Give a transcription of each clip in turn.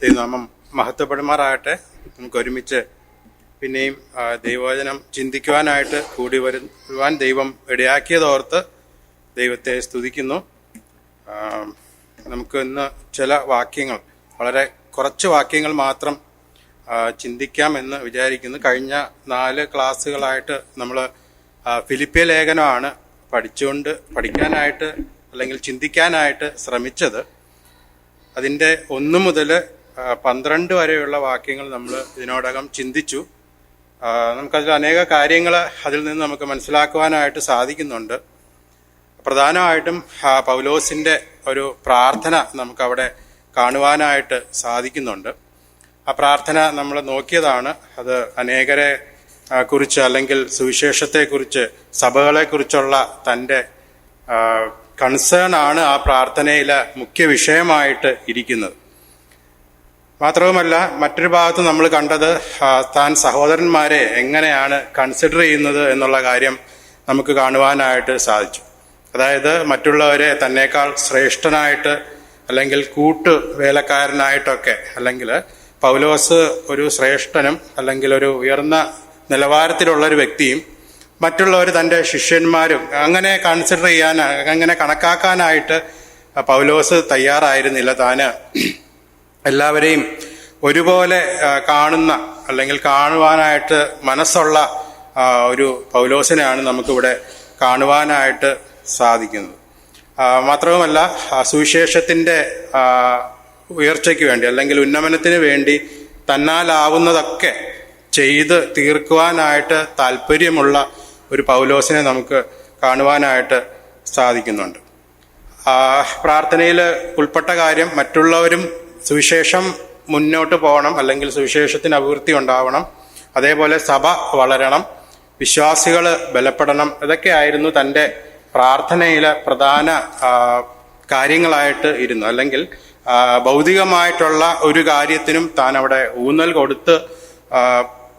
ദൈവനാമം മഹത്വപ്പെടുമാറാകട്ടെ. നമുക്ക് ഒരുമിച്ച് പിന്നെയും ദൈവവചനം ചിന്തിക്കുവാനായിട്ട് കൂടി വരുവാൻ ദൈവം ഇടയാക്കിയതോർത്ത് ദൈവത്തെ സ്തുതിക്കുന്നു. നമുക്ക് ഇന്ന് ചില വാക്യങ്ങൾ, വളരെ കുറച്ച് വാക്യങ്ങൾ മാത്രം ചിന്തിക്കാം എന്ന് വിചാരിക്കുന്നു. കഴിഞ്ഞ 4 ക്ലാസ്സുകളായിട്ട് നമ്മൾ ഫിലിപ്പിയ ലേഖനമാണ് പഠിക്കാനായിട്ട് അല്ലെങ്കിൽ ചിന്തിക്കാനായിട്ട് ശ്രമിച്ചത്. അതിൻ്റെ 1 മുതൽ 12 വരെയുള്ള വാക്യങ്ങൾ നമ്മൾ ഇതിനോടകം ചിന്തിച്ചു. നമുക്കതിൽ അനേക കാര്യങ്ങൾ അതിൽ നിന്ന് നമുക്ക് മനസ്സിലാക്കുവാനായിട്ട് സാധിക്കുന്നുണ്ട്. പ്രധാനമായിട്ടും പൗലോസിൻ്റെ ഒരു പ്രാർത്ഥന നമുക്കവിടെ കാണുവാനായിട്ട് സാധിക്കുന്നുണ്ട്. ആ പ്രാർത്ഥന നമ്മൾ നോക്കിയതാണ്. അത് അനേകരെ കുറിച്ച് അല്ലെങ്കിൽ സുവിശേഷത്തെക്കുറിച്ച്, സഭകളെക്കുറിച്ചുള്ള തൻ്റെ കൺസേൺ ആണ് ആ പ്രാർത്ഥനയിലെ മുഖ്യ വിഷയമായിട്ട് ഇരിക്കുന്നത്. മാത്രവുമല്ല, മറ്റൊരു ഭാഗത്ത് നമ്മൾ കണ്ടത് താൻ സഹോദരന്മാരെ എങ്ങനെയാണ് കൺസിഡർ ചെയ്യുന്നത് എന്നുള്ള കാര്യം നമുക്ക് കാണുവാനായിട്ട് സാധിച്ചു. അതായത് മറ്റുള്ളവരെ തന്നേക്കാൾ ശ്രേഷ്ഠനായിട്ട് അല്ലെങ്കിൽ കൂട്ടു വേലക്കാരനായിട്ടൊക്കെ, അല്ലെങ്കിൽ പൗലോസ് ഒരു ശ്രേഷ്ഠനും അല്ലെങ്കിൽ ഒരു ഉയർന്ന നിലവാരത്തിലുള്ളൊരു വ്യക്തിയും മറ്റുള്ളവർ തൻ്റെ ശിഷ്യന്മാരും അങ്ങനെ കൺസിഡർ അങ്ങനെ കണക്കാക്കാനായിട്ട് പൗലോസ് തയ്യാറായിരുന്നില്ല. താന് എല്ലാവരെയും ഒരുപോലെ കാണുന്ന അല്ലെങ്കിൽ കാണുവാനായിട്ട് മനസ്സുള്ള ഒരു പൗലോസിനെയാണ് നമുക്കിവിടെ കാണുവാനായിട്ട് സാധിക്കുന്നത്. മാത്രവുമല്ല, സുവിശേഷത്തിൻ്റെ ഉയർച്ചയ്ക്ക് വേണ്ടി അല്ലെങ്കിൽ ഉന്നമനത്തിന് വേണ്ടി തന്നാലാവുന്നതൊക്കെ ചെയ്ത് തീർക്കുവാനായിട്ട് താല്പര്യമുള്ള ഒരു പൗലോസിനെ നമുക്ക് കാണുവാനായിട്ട് സാധിക്കുന്നുണ്ട്. പ്രാർത്ഥനയിൽ ഉൾപ്പെട്ട കാര്യം, മറ്റുള്ളവരും സുവിശേഷം മുന്നോട്ട് പോകണം, അല്ലെങ്കിൽ സുവിശേഷത്തിന് അഭിവൃദ്ധി ഉണ്ടാവണം, അതേപോലെ സഭ വളരണം, വിശ്വാസികൾ ബലപ്പെടണം. ഇതൊക്കെയായിരുന്നു തൻ്റെ പ്രാർത്ഥനയിലെ പ്രധാന കാര്യങ്ങളായിട്ട് ഇരുന്നു. അല്ലെങ്കിൽ ഭൗതികമായിട്ടുള്ള ഒരു കാര്യത്തിനും താൻ അവിടെ ഊന്നൽ കൊടുത്ത്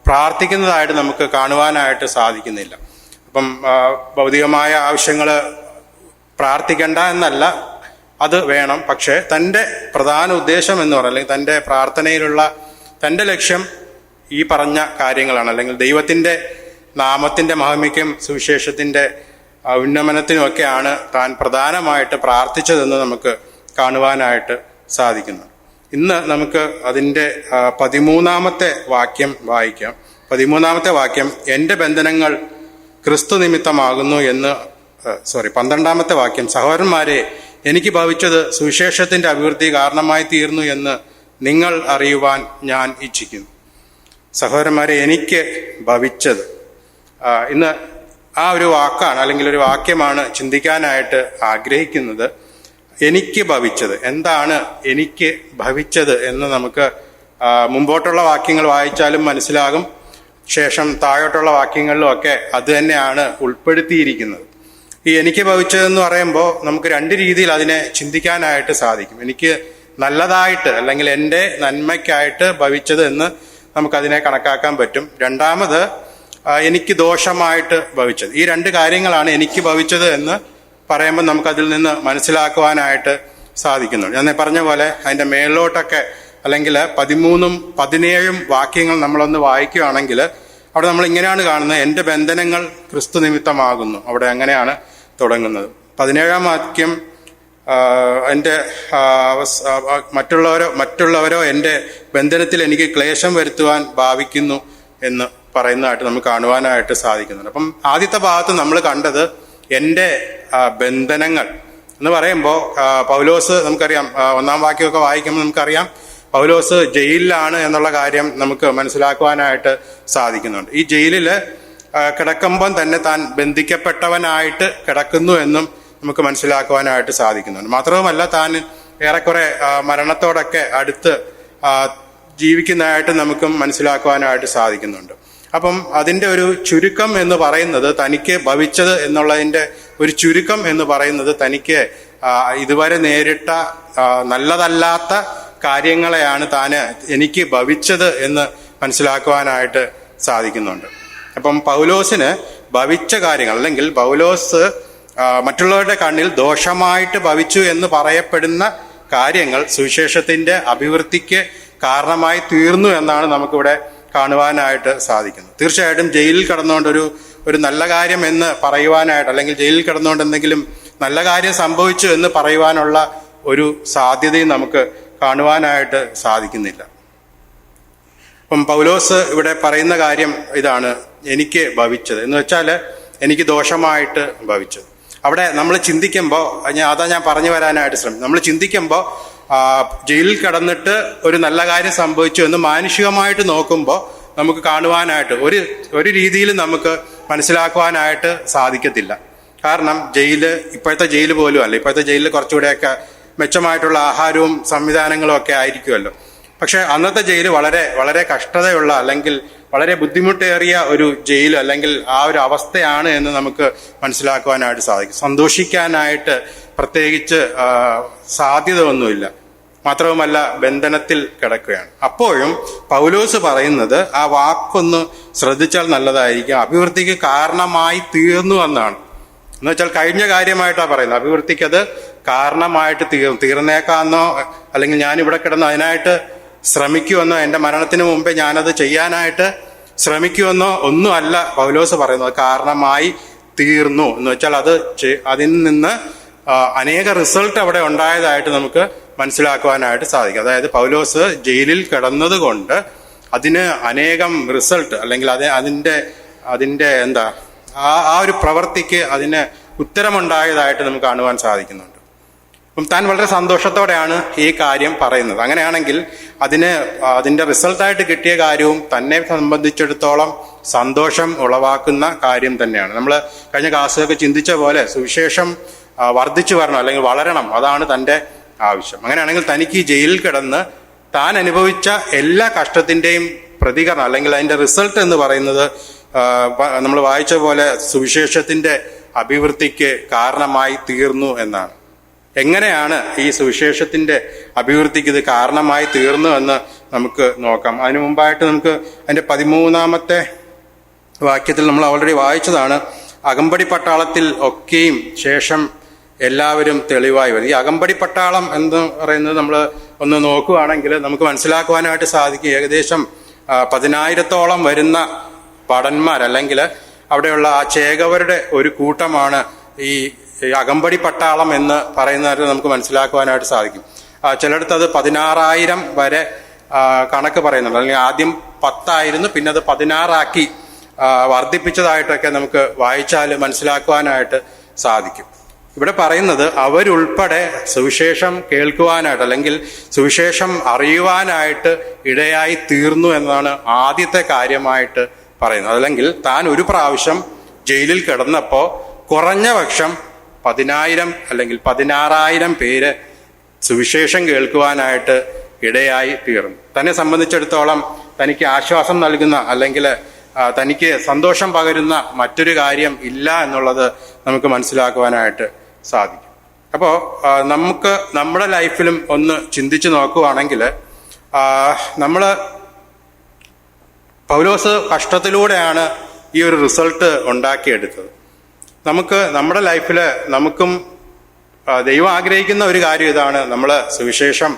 പ്രാർത്ഥിക്കുന്നതായിട്ട് നമുക്ക് കാണുവാനായിട്ട് സാധിക്കുന്നില്ല. അപ്പം ഭൗതികമായ ആവശ്യങ്ങൾ പ്രാർത്ഥിക്കേണ്ട എന്നല്ല, അത് വേണം. പക്ഷേ തൻ്റെ പ്രധാന ഉദ്ദേശം എന്ന് പറയുന്നത്, അല്ലെങ്കിൽ തൻ്റെ പ്രാർത്ഥനയിലുള്ള തൻ്റെ ലക്ഷ്യം ഈ പറഞ്ഞ കാര്യങ്ങളാണ്. അല്ലെങ്കിൽ ദൈവത്തിൻ്റെ നാമത്തിൻ്റെ മഹിമയ്ക്കും സുവിശേഷത്തിൻ്റെ ഉന്നമനത്തിനുമൊക്കെയാണ് താൻ പ്രധാനമായിട്ട് പ്രാർത്ഥിച്ചതെന്ന് നമുക്ക് കാണുവാനായിട്ട് സാധിക്കുന്നു. ഇന്ന് നമുക്ക് അതിൻ്റെ 13-ാമത്തെ വാക്യം വായിക്കാം. 13-ാമത്തെ വാക്യം, എൻ്റെ ബന്ധനങ്ങൾ ക്രിസ്തു നിമിത്തമാകുന്നു എന്ന് 12-ാമത്തെ വാക്യം, സഹോദരന്മാരെ, എനിക്ക് ഭവിച്ചത് സുവിശേഷത്തിൻ്റെ അഭിവൃദ്ധി കാരണമായി തീർന്നു എന്ന് നിങ്ങൾ അറിയുവാൻ ഞാൻ ഇച്ഛിക്കുന്നു. സഹോദരന്മാരെ, എനിക്ക് ഭവിച്ചത്, ഇന്ന് ആ ഒരു വാക്കാണ് അല്ലെങ്കിൽ ഒരു വാക്യമാണ് ചിന്തിക്കാനായിട്ട് ആഗ്രഹിക്കുന്നത്. എനിക്ക് ഭവിച്ചത് എന്താണ്? എനിക്ക് ഭവിച്ചത് എന്ന് നമുക്ക് മുമ്പോട്ടുള്ള വാക്യങ്ങൾ വായിച്ചാലും മനസ്സിലാകും. ശേഷം താഴോട്ടുള്ള വാക്യങ്ങളിലും ഒക്കെ അത് തന്നെയാണ് ഉൾപ്പെടുത്തിയിരിക്കുന്നത്. ഈ എനിക്ക് ഭവിച്ചതെന്ന് പറയുമ്പോൾ നമുക്ക് 2 രീതിയിൽ അതിനെ ചിന്തിക്കാനായിട്ട് സാധിക്കും. എനിക്ക് നല്ലതായിട്ട് അല്ലെങ്കിൽ എൻ്റെ നന്മയ്ക്കായിട്ട് ഭവിച്ചത് എന്ന് നമുക്കതിനെ കണക്കാക്കാൻ പറ്റും. രണ്ടാമത് എനിക്ക് ദോഷമായിട്ട് ഭവിച്ചത്. ഈ 2 കാര്യങ്ങളാണ് എനിക്ക് ഭവിച്ചത് എന്ന് പറയുമ്പോൾ നമുക്കതിൽ നിന്ന് മനസ്സിലാക്കുവാനായിട്ട് സാധിക്കുന്നുണ്ട്. ഞാൻ പറഞ്ഞ പോലെ അതിൻ്റെ മേളിലോട്ടൊക്കെ അല്ലെങ്കിൽ 13ഉം 17ഉം വാക്യങ്ങൾ നമ്മളൊന്ന് വായിക്കുകയാണെങ്കിൽ അവിടെ നമ്മൾ ഇങ്ങനെയാണ് കാണുന്നത്, എൻ്റെ ബന്ധനങ്ങൾ ക്രിസ്തു നിമിത്തമാകുന്നു. അവിടെ അങ്ങനെയാണ് തുടങ്ങുന്നത്. 17-ാം വാക്യം, എൻ്റെ മറ്റുള്ളവരോ എൻ്റെ ബന്ധനത്തിൽ എനിക്ക് ക്ലേശം വരുത്തുവാൻ ഭാവിക്കുന്നു എന്ന് പറയുന്നതായിട്ട് നമുക്ക് കാണുവാനായിട്ട് സാധിക്കുന്നുണ്ട്. അപ്പം ആദ്യത്തെ ഭാഗത്ത് നമ്മൾ കണ്ടത് എൻ്റെ ബന്ധനങ്ങൾ എന്ന് പറയുമ്പോൾ പൗലോസ്, നമുക്കറിയാം, 1-ാം വാക്യമൊക്കെ വായിക്കുമ്പോൾ നമുക്കറിയാം പൗലോസ് ജയിലിലാണ് എന്നുള്ള കാര്യം നമുക്ക് മനസ്സിലാക്കുവാനായിട്ട് സാധിക്കുന്നുണ്ട്. ഈ ജയിലിൽ കിടക്കുമ്പം തന്നെ താൻ ബന്ധിക്കപ്പെട്ടവനായിട്ട് കിടക്കുന്നു എന്നും നമുക്ക് മനസ്സിലാക്കുവാനായിട്ട് സാധിക്കുന്നുണ്ട്. മാത്രവുമല്ല, താൻ ഏറെക്കുറെ മരണത്തോടൊക്കെ അടുത്ത് ജീവിക്കുന്നതായിട്ട് നമുക്ക് മനസ്സിലാക്കുവാനായിട്ട് സാധിക്കുന്നുണ്ട്. അപ്പം അതിൻ്റെ ഒരു ചുരുക്കം എന്ന് പറയുന്നത്, തനിക്ക് ഭവിച്ചത് എന്നുള്ളതിൻ്റെ ഒരു ചുരുക്കം എന്ന് പറയുന്നത്, തനിക്ക് ഇതുവരെ നേരിട്ട നല്ലതല്ലാത്ത കാര്യങ്ങളെയാണ് താൻ എനിക്ക് ഭവിച്ചത് എന്ന് മനസ്സിലാക്കുവാനായിട്ട് സാധിക്കുന്നുണ്ട്. അപ്പം പൗലോസിന് ഭവിച്ച കാര്യങ്ങൾ, അല്ലെങ്കിൽ പൗലോസ് മറ്റുള്ളവരുടെ കണ്ണിൽ ദോഷമായിട്ട് ഭവിച്ചു എന്ന് പറയപ്പെടുന്ന കാര്യങ്ങൾ സുവിശേഷത്തിൻ്റെ അഭിവൃദ്ധിക്ക് കാരണമായി തീർന്നു എന്നാണ് നമുക്കിവിടെ കാണുവാനായിട്ട് സാധിക്കുന്നത്. തീർച്ചയായിട്ടും ജയിലിൽ കിടന്നുകൊണ്ട് ഒരു നല്ല കാര്യം എന്ന് പറയുവാനായിട്ട്, അല്ലെങ്കിൽ ജയിലിൽ കിടന്നുകൊണ്ട് എന്തെങ്കിലും നല്ല കാര്യം സംഭവിച്ചു എന്ന് പറയുവാനുള്ള ഒരു സാധ്യതയും നമുക്ക് കാണുവാനായിട്ട് സാധിക്കുന്നില്ല. അപ്പം പൗലോസ് ഇവിടെ പറയുന്ന കാര്യം ഇതാണ്, എനിക്ക് ഭവിച്ചത് എന്ന് വെച്ചാൽ എനിക്ക് ദോഷമായിട്ട് ഭവിച്ചത്. അവിടെ നമ്മൾ ചിന്തിക്കുമ്പോൾ ഞാൻ പറഞ്ഞു വരാനായിട്ട് ശ്രമിക്കും. നമ്മൾ ചിന്തിക്കുമ്പോൾ ജയിലിൽ കിടന്നിട്ട് ഒരു നല്ല കാര്യം സംഭവിച്ചു എന്ന് മാനുഷികമായിട്ട് നോക്കുമ്പോൾ നമുക്ക് കാണുവാനായിട്ട് ഒരു രീതിയിൽ നമുക്ക് മനസ്സിലാക്കുവാനായിട്ട് സാധിക്കത്തില്ല. കാരണം ഇപ്പോഴത്തെ ജയിൽ പോലും അല്ല. ഇപ്പോഴത്തെ ജയിലിൽ കുറച്ചുകൂടെയൊക്കെ മെച്ചമായിട്ടുള്ള ആഹാരവും സംവിധാനങ്ങളും ഒക്കെ ആയിരിക്കുമല്ലോ. പക്ഷെ അന്നത്തെ ജയിൽ വളരെ വളരെ കഷ്ടതയുള്ള, അല്ലെങ്കിൽ വളരെ ബുദ്ധിമുട്ടേറിയ ഒരു ജയിൽ, അല്ലെങ്കിൽ ആ ഒരു അവസ്ഥയാണ് എന്ന് നമുക്ക് മനസ്സിലാക്കുവാനായിട്ട് സാധിക്കും. സന്തോഷിക്കാനായിട്ട് പ്രത്യേകിച്ച് സാധ്യത ഒന്നുമില്ല. മാത്രവുമല്ല, ബന്ധനത്തിൽ കിടക്കുകയാണ്. അപ്പോഴും പൗലോസ് പറയുന്നത്, ആ വാക്കൊന്ന് ശ്രദ്ധിച്ചാൽ നല്ലതായിരിക്കും, അഭിവൃദ്ധിക്ക് കാരണമായി തീർന്നു എന്നാണ്. എന്ന് വെച്ചാൽ കഴിഞ്ഞ കാര്യമായിട്ടാണ് പറയുന്നത്. അഭിവൃദ്ധിക്ക് അത് കാരണമായിട്ട് തീർന്നേക്കാന്നോ, അല്ലെങ്കിൽ ഞാനിവിടെ കിടന്ന് അതിനായിട്ട് ശ്രമിക്കുമെന്നോ, എൻ്റെ മരണത്തിന് മുമ്പേ ഞാനത് ചെയ്യാനായിട്ട് ശ്രമിക്കുമെന്നോ ഒന്നും അല്ല പൗലോസ് പറയുന്നത്. കാരണമായി തീർന്നു എന്ന് വെച്ചാൽ അതിൽ നിന്ന് അനേക റിസൾട്ട് അവിടെ ഉണ്ടായതായിട്ട് നമുക്ക് മനസ്സിലാക്കുവാനായിട്ട് സാധിക്കും. അതായത് പൗലോസ് ജയിലിൽ കിടന്നത് കൊണ്ട് അതിന് അനേകം റിസൾട്ട്, അല്ലെങ്കിൽ അതിൻ്റെ എന്താ ആ ഒരു പ്രവൃത്തിക്ക് അതിന് ഉത്തരമുണ്ടായതായിട്ട് നമുക്ക് കാണുവാൻ സാധിക്കുന്നുണ്ട്. അപ്പം താൻ വളരെ സന്തോഷത്തോടെയാണ് ഈ കാര്യം പറയുന്നത്. അങ്ങനെയാണെങ്കിൽ അതിൻ്റെ റിസൾട്ടായിട്ട് കിട്ടിയ കാര്യവും തന്നെ സംബന്ധിച്ചിടത്തോളം സന്തോഷം ഉളവാക്കുന്ന കാര്യം തന്നെയാണ്. നമ്മൾ കഴിഞ്ഞ ക്ലാസ്സിലൊക്കെ ചിന്തിച്ച പോലെ സുവിശേഷം വർദ്ധിച്ചു വരണം, അല്ലെങ്കിൽ വളരണം, അതാണ് തൻ്റെ ആവശ്യം. അങ്ങനെയാണെങ്കിൽ തനിക്ക് ഈ ജയിലിൽ കിടന്ന് താൻ അനുഭവിച്ച എല്ലാ കഷ്ടത്തിൻ്റെയും പ്രതികരണം, അല്ലെങ്കിൽ അതിൻ്റെ റിസൾട്ട് എന്ന് പറയുന്നത് നമ്മൾ വായിച്ച പോലെ സുവിശേഷത്തിൻ്റെ അഭിവൃദ്ധിക്ക് കാരണമായി തീർന്നു എന്നാണ്. എങ്ങനെയാണ് ഈ സുവിശേഷത്തിൻ്റെ അഭിവൃദ്ധിക്ക് ഇത് കാരണമായി തീർന്നു എന്ന് നമുക്ക് നോക്കാം. അതിനു മുമ്പായിട്ട് നമുക്ക് അതിൻ്റെ 13-ാമത്തെ വാക്യത്തിൽ നമ്മൾ ഓൾറെഡി വായിച്ചതാണ്, അകമ്പടി പട്ടാളത്തിൽ ഒക്കെയും ശേഷം എല്ലാവരും തെളിവായി വരും. ഈ അകമ്പടി പട്ടാളം എന്ന് പറയുന്നത് നമ്മൾ ഒന്ന് നോക്കുകയാണെങ്കിൽ നമുക്ക് മനസ്സിലാക്കുവാനായിട്ട് സാധിക്കും. ഏകദേശം 10,000-ഓളം വരുന്ന ഭടന്മാർ, അല്ലെങ്കിൽ അവിടെയുള്ള ആ ചേകവരുടെ ഒരു കൂട്ടമാണ് ഈ അകമ്പടി പട്ടാളം എന്ന് പറയുന്നത് നമുക്ക് മനസ്സിലാക്കുവാനായിട്ട് സാധിക്കും. ചിലയിടത്ത് അത് 16,000 വരെ കണക്ക് പറയുന്നുണ്ട്. അല്ലെങ്കിൽ ആദ്യം 10 പിന്നെ അത് 16 വർദ്ധിപ്പിച്ചതായിട്ടൊക്കെ നമുക്ക് വായിച്ചാൽ മനസ്സിലാക്കുവാനായിട്ട് സാധിക്കും. ഇവിടെ പറയുന്നത് അവരുൾപ്പെടെ സുവിശേഷം കേൾക്കുവാനായിട്ട്, അല്ലെങ്കിൽ സുവിശേഷം അറിയുവാനായിട്ട് ഇടയായി തീർന്നു എന്നതാണ് ആദ്യത്തെ കാര്യമായിട്ട് പറയുന്നത്. അല്ലെങ്കിൽ താൻ ഒരു പ്രാവശ്യം ജയിലിൽ കിടന്നപ്പോൾ കുറഞ്ഞ പക്ഷം 10,000 അല്ലെങ്കിൽ 16,000 പേര് സുവിശേഷം കേൾക്കുവാനായിട്ട് ഇടയായി തീർന്നു. തന്നെ സംബന്ധിച്ചിടത്തോളം തനിക്ക് ആശ്വാസം നൽകുന്ന, അല്ലെങ്കിൽ തനിക്ക് സന്തോഷം പകരുന്ന മറ്റൊരു കാര്യം ഇല്ല എന്നുള്ളത് നമുക്ക് മനസ്സിലാക്കുവാനായിട്ട് സാധിക്കും. അപ്പോൾ നമുക്ക് നമ്മുടെ ലൈഫിലും ഒന്ന് ചിന്തിച്ചു നോക്കുകയാണെങ്കിൽ, പൗലോസ് കഷ്ടത്തിലൂടെയാണ് ഈ ഒരു റിസൾട്ട് ഉണ്ടാക്കിയെടുത്തത്. നമുക്ക് നമ്മുടെ ലൈഫിൽ നമുക്കും ദൈവം ആഗ്രഹിക്കുന്ന ഒരു കാര്യം ഇതാണ്, നമ്മൾ സുവിശേഷം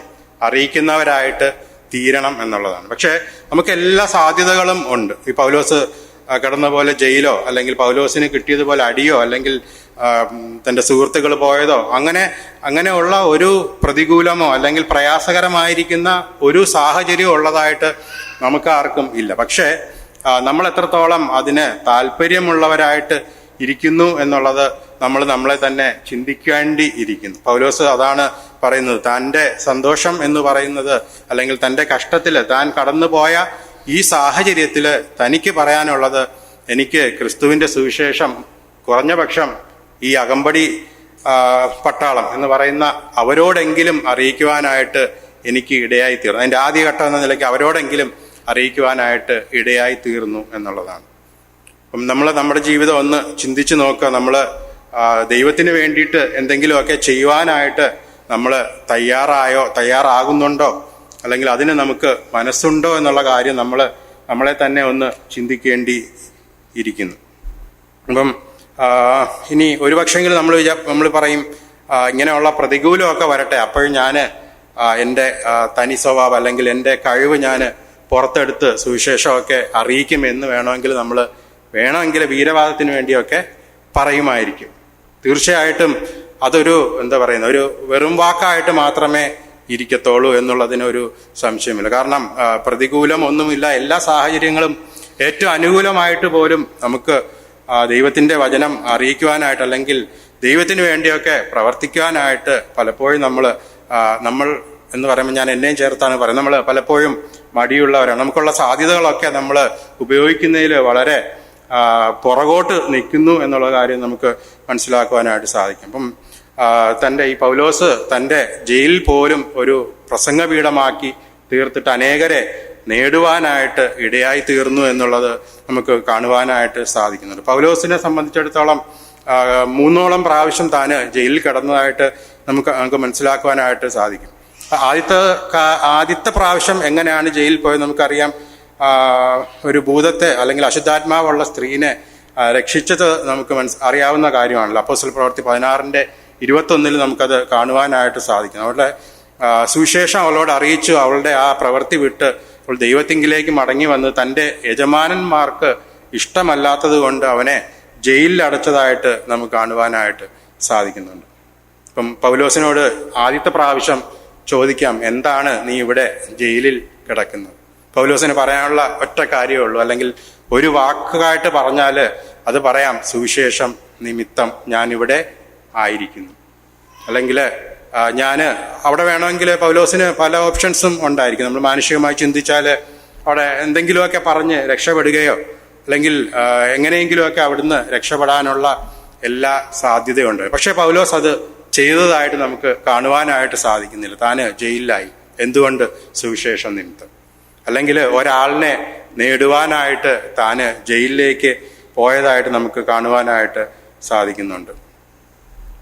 അറിയിക്കുന്നവരായിട്ട് തീരണം എന്നുള്ളതാണ്. പക്ഷേ നമുക്ക് എല്ലാ സാധ്യതകളും ഉണ്ട്. ഈ പൗലോസ് കിടന്ന പോലെ ജയിലോ, അല്ലെങ്കിൽ പൗലോസിന് കിട്ടിയതുപോലെ അടിയോ, അല്ലെങ്കിൽ തൻ്റെ സുഹൃത്തുക്കൾ പോയതോ, അങ്ങനെയുള്ള ഒരു പ്രതികൂലമോ അല്ലെങ്കിൽ പ്രയാസകരമായിരിക്കുന്ന ഒരു സാഹചര്യം ഉള്ളതായിട്ട് നമുക്ക് ആർക്കും ഇല്ല. പക്ഷേ നമ്മൾ എത്രത്തോളം അതിന് താല്പര്യമുള്ളവരായിട്ട് ഇരിക്കുന്നു എന്നുള്ളത് നമ്മളെ തന്നെ ചിന്തിക്കേണ്ടി ഇരിക്കുന്നു. പൗലോസ് അതാണ് പറയുന്നത്. തൻ്റെ സന്തോഷം എന്ന് പറയുന്നത്, അല്ലെങ്കിൽ തൻ്റെ കഷ്ടത്തിൽ താൻ കടന്നുപോയ ഈ സാഹചര്യത്തിൽ തനിക്ക് പറയാനുള്ളത്, എനിക്ക് ക്രിസ്തുവിൻ്റെ സുവിശേഷം കുറഞ്ഞ പക്ഷം ഈ അകമ്പടി പട്ടാളം എന്ന് പറയുന്ന അവരോടെങ്കിലും അറിയിക്കുവാനായിട്ട് എനിക്ക് ഇടയായി തീർന്നു. അതിൻ്റെ ആദ്യഘട്ടം എന്ന നിലയ്ക്ക് അവരോടെങ്കിലും അറിയിക്കുവാനായിട്ട് ഇടയായി തീർന്നു എന്നുള്ളതാണ്. അപ്പം നമ്മൾ നമ്മുടെ ജീവിതം ഒന്ന് ചിന്തിച്ചു നോക്കുക. നമ്മൾ ദൈവത്തിന് വേണ്ടിയിട്ട് എന്തെങ്കിലുമൊക്കെ ചെയ്യുവാനായിട്ട് നമ്മൾ തയ്യാറാകുന്നുണ്ടോ, അല്ലെങ്കിൽ അതിന് നമുക്ക് മനസ്സുണ്ടോ എന്നുള്ള കാര്യം നമ്മളെ തന്നെ ഒന്ന് ചിന്തിക്കേണ്ടി ഇരിക്കുന്നു. അപ്പം ഇനി ഒരു പക്ഷെങ്കിലും നമ്മൾ പറയും, ഇങ്ങനെയുള്ള പ്രതികൂലമൊക്കെ വരട്ടെ, അപ്പോഴും ഞാൻ എൻ്റെ തനി സ്വഭാവം അല്ലെങ്കിൽ എൻ്റെ കഴിവ് ഞാൻ പുറത്തെടുത്ത് സുവിശേഷമൊക്കെ അറിയിക്കുമെന്ന് വേണമെങ്കിൽ വീരവാദത്തിന് വേണ്ടിയൊക്കെ പറയുമായിരിക്കും. തീർച്ചയായിട്ടും അതൊരു ഒരു വെറും വാക്കായിട്ട് മാത്രമേ ഇരിക്കത്തുള്ളൂ എന്നുള്ളതിനൊരു സംശയമില്ല. കാരണം പ്രതികൂലം ഒന്നുമില്ല, എല്ലാ സാഹചര്യങ്ങളും ഏറ്റവും അനുകൂലമായിട്ട് പോലും നമുക്ക് ദൈവത്തിന്റെ വചനം അറിയിക്കുവാനായിട്ട് അല്ലെങ്കിൽ ദൈവത്തിന് വേണ്ടിയൊക്കെ പ്രവർത്തിക്കുവാനായിട്ട് പലപ്പോഴും നമ്മൾ എന്ന് പറയുമ്പോൾ ഞാൻ എന്നെയും ചേർത്താണ് പറയുന്നത്, നമ്മൾ പലപ്പോഴും മടിയുള്ളവരാണ്. നമുക്കുള്ള സാധ്യതകളൊക്കെ നമ്മൾ ഉപയോഗിക്കുന്നതിൽ വളരെ പുറകോട്ട് നിൽക്കുന്നു എന്നുള്ള കാര്യം നമുക്ക് മനസ്സിലാക്കുവാനായിട്ട് സാധിക്കും. അപ്പം ഈ പൗലോസ് തൻ്റെ ജയിലിൽ പോലും ഒരു പ്രസംഗപീഠമാക്കി തീർത്തിട്ട് അനേകരെ നേടുവാനായിട്ട് ഇടയായി തീർന്നു എന്നുള്ളത് നമുക്ക് കാണുവാനായിട്ട് സാധിക്കുന്നുണ്ട്. പൗലോസിനെ സംബന്ധിച്ചിടത്തോളം 3 പ്രാവശ്യം താന് ജയിലിൽ കിടന്നതായിട്ട് നമുക്ക് മനസ്സിലാക്കുവാനായിട്ട് സാധിക്കും. ആദ്യത്തെ പ്രാവശ്യം എങ്ങനെയാണ് ജയിലിൽ പോയത് നമുക്കറിയാം. ഒരു ഭൂതത്തെ അല്ലെങ്കിൽ അശുദ്ധാത്മാവുള്ള സ്ത്രീനെ രക്ഷിച്ചത് നമുക്ക് അറിയാവുന്ന കാര്യമാണല്ലോ. അപ്പോസ്തല പ്രവൃത്തി 16:21 നമുക്കത് കാണുവാനായിട്ട് സാധിക്കും. അവളുടെ സുവിശേഷം അവളോട് അറിയിച്ചു. അവളുടെ ആ പ്രവൃത്തി വിട്ട് അവൾ ദൈവത്തിങ്കിലേക്ക് മടങ്ങി വന്ന് തൻ്റെ യജമാനന്മാർക്ക് ഇഷ്ടമല്ലാത്തത് കൊണ്ട് അവനെ ജയിലിൽ അടച്ചതായിട്ട് നമുക്ക് കാണുവാനായിട്ട് സാധിക്കുന്നുണ്ട്. ഇപ്പം പൗലോസിനോട് ആദ്യത്തെ പ്രാവശ്യം ചോദിക്കാം, എന്താണ് നീ ഇവിടെ ജയിലിൽ കിടക്കുന്നത്? പൗലോസിന് പറയാനുള്ള ഒറ്റ കാര്യമേ ഉള്ളൂ, അല്ലെങ്കിൽ ഒരു വാക്കായിട്ട് പറഞ്ഞാൽ അത് പറയാം, സുവിശേഷം നിമിത്തം ഞാനിവിടെ ആയിരിക്കുന്നു. അല്ലെങ്കിൽ അവിടെ വേണമെങ്കിൽ പൗലോസിന് പല ഓപ്ഷൻസും ഉണ്ടായിരിക്കും. നമ്മൾ മാനുഷികമായി ചിന്തിച്ചാൽ അവിടെ എന്തെങ്കിലുമൊക്കെ പറഞ്ഞ് രക്ഷപ്പെടുകയോ അല്ലെങ്കിൽ എങ്ങനെയെങ്കിലുമൊക്കെ അവിടുന്ന് രക്ഷപ്പെടാനുള്ള എല്ലാ സാധ്യതയുണ്ട്. പക്ഷെ പൗലോസ് അത് ചെയ്തതായിട്ട് നമുക്ക് കാണുവാനായിട്ട് സാധിക്കുന്നില്ല. താന് ജയിലിലായി. എന്തുകൊണ്ട്? സുവിശേഷം നിമിത്തം. അല്ലെങ്കിൽ ഒരാളിനെ നേടുവാനായിട്ട് താന് ജയിലിലേക്ക് പോയതായിട്ട് നമുക്ക് കാണുവാനായിട്ട് സാധിക്കുന്നുണ്ട്.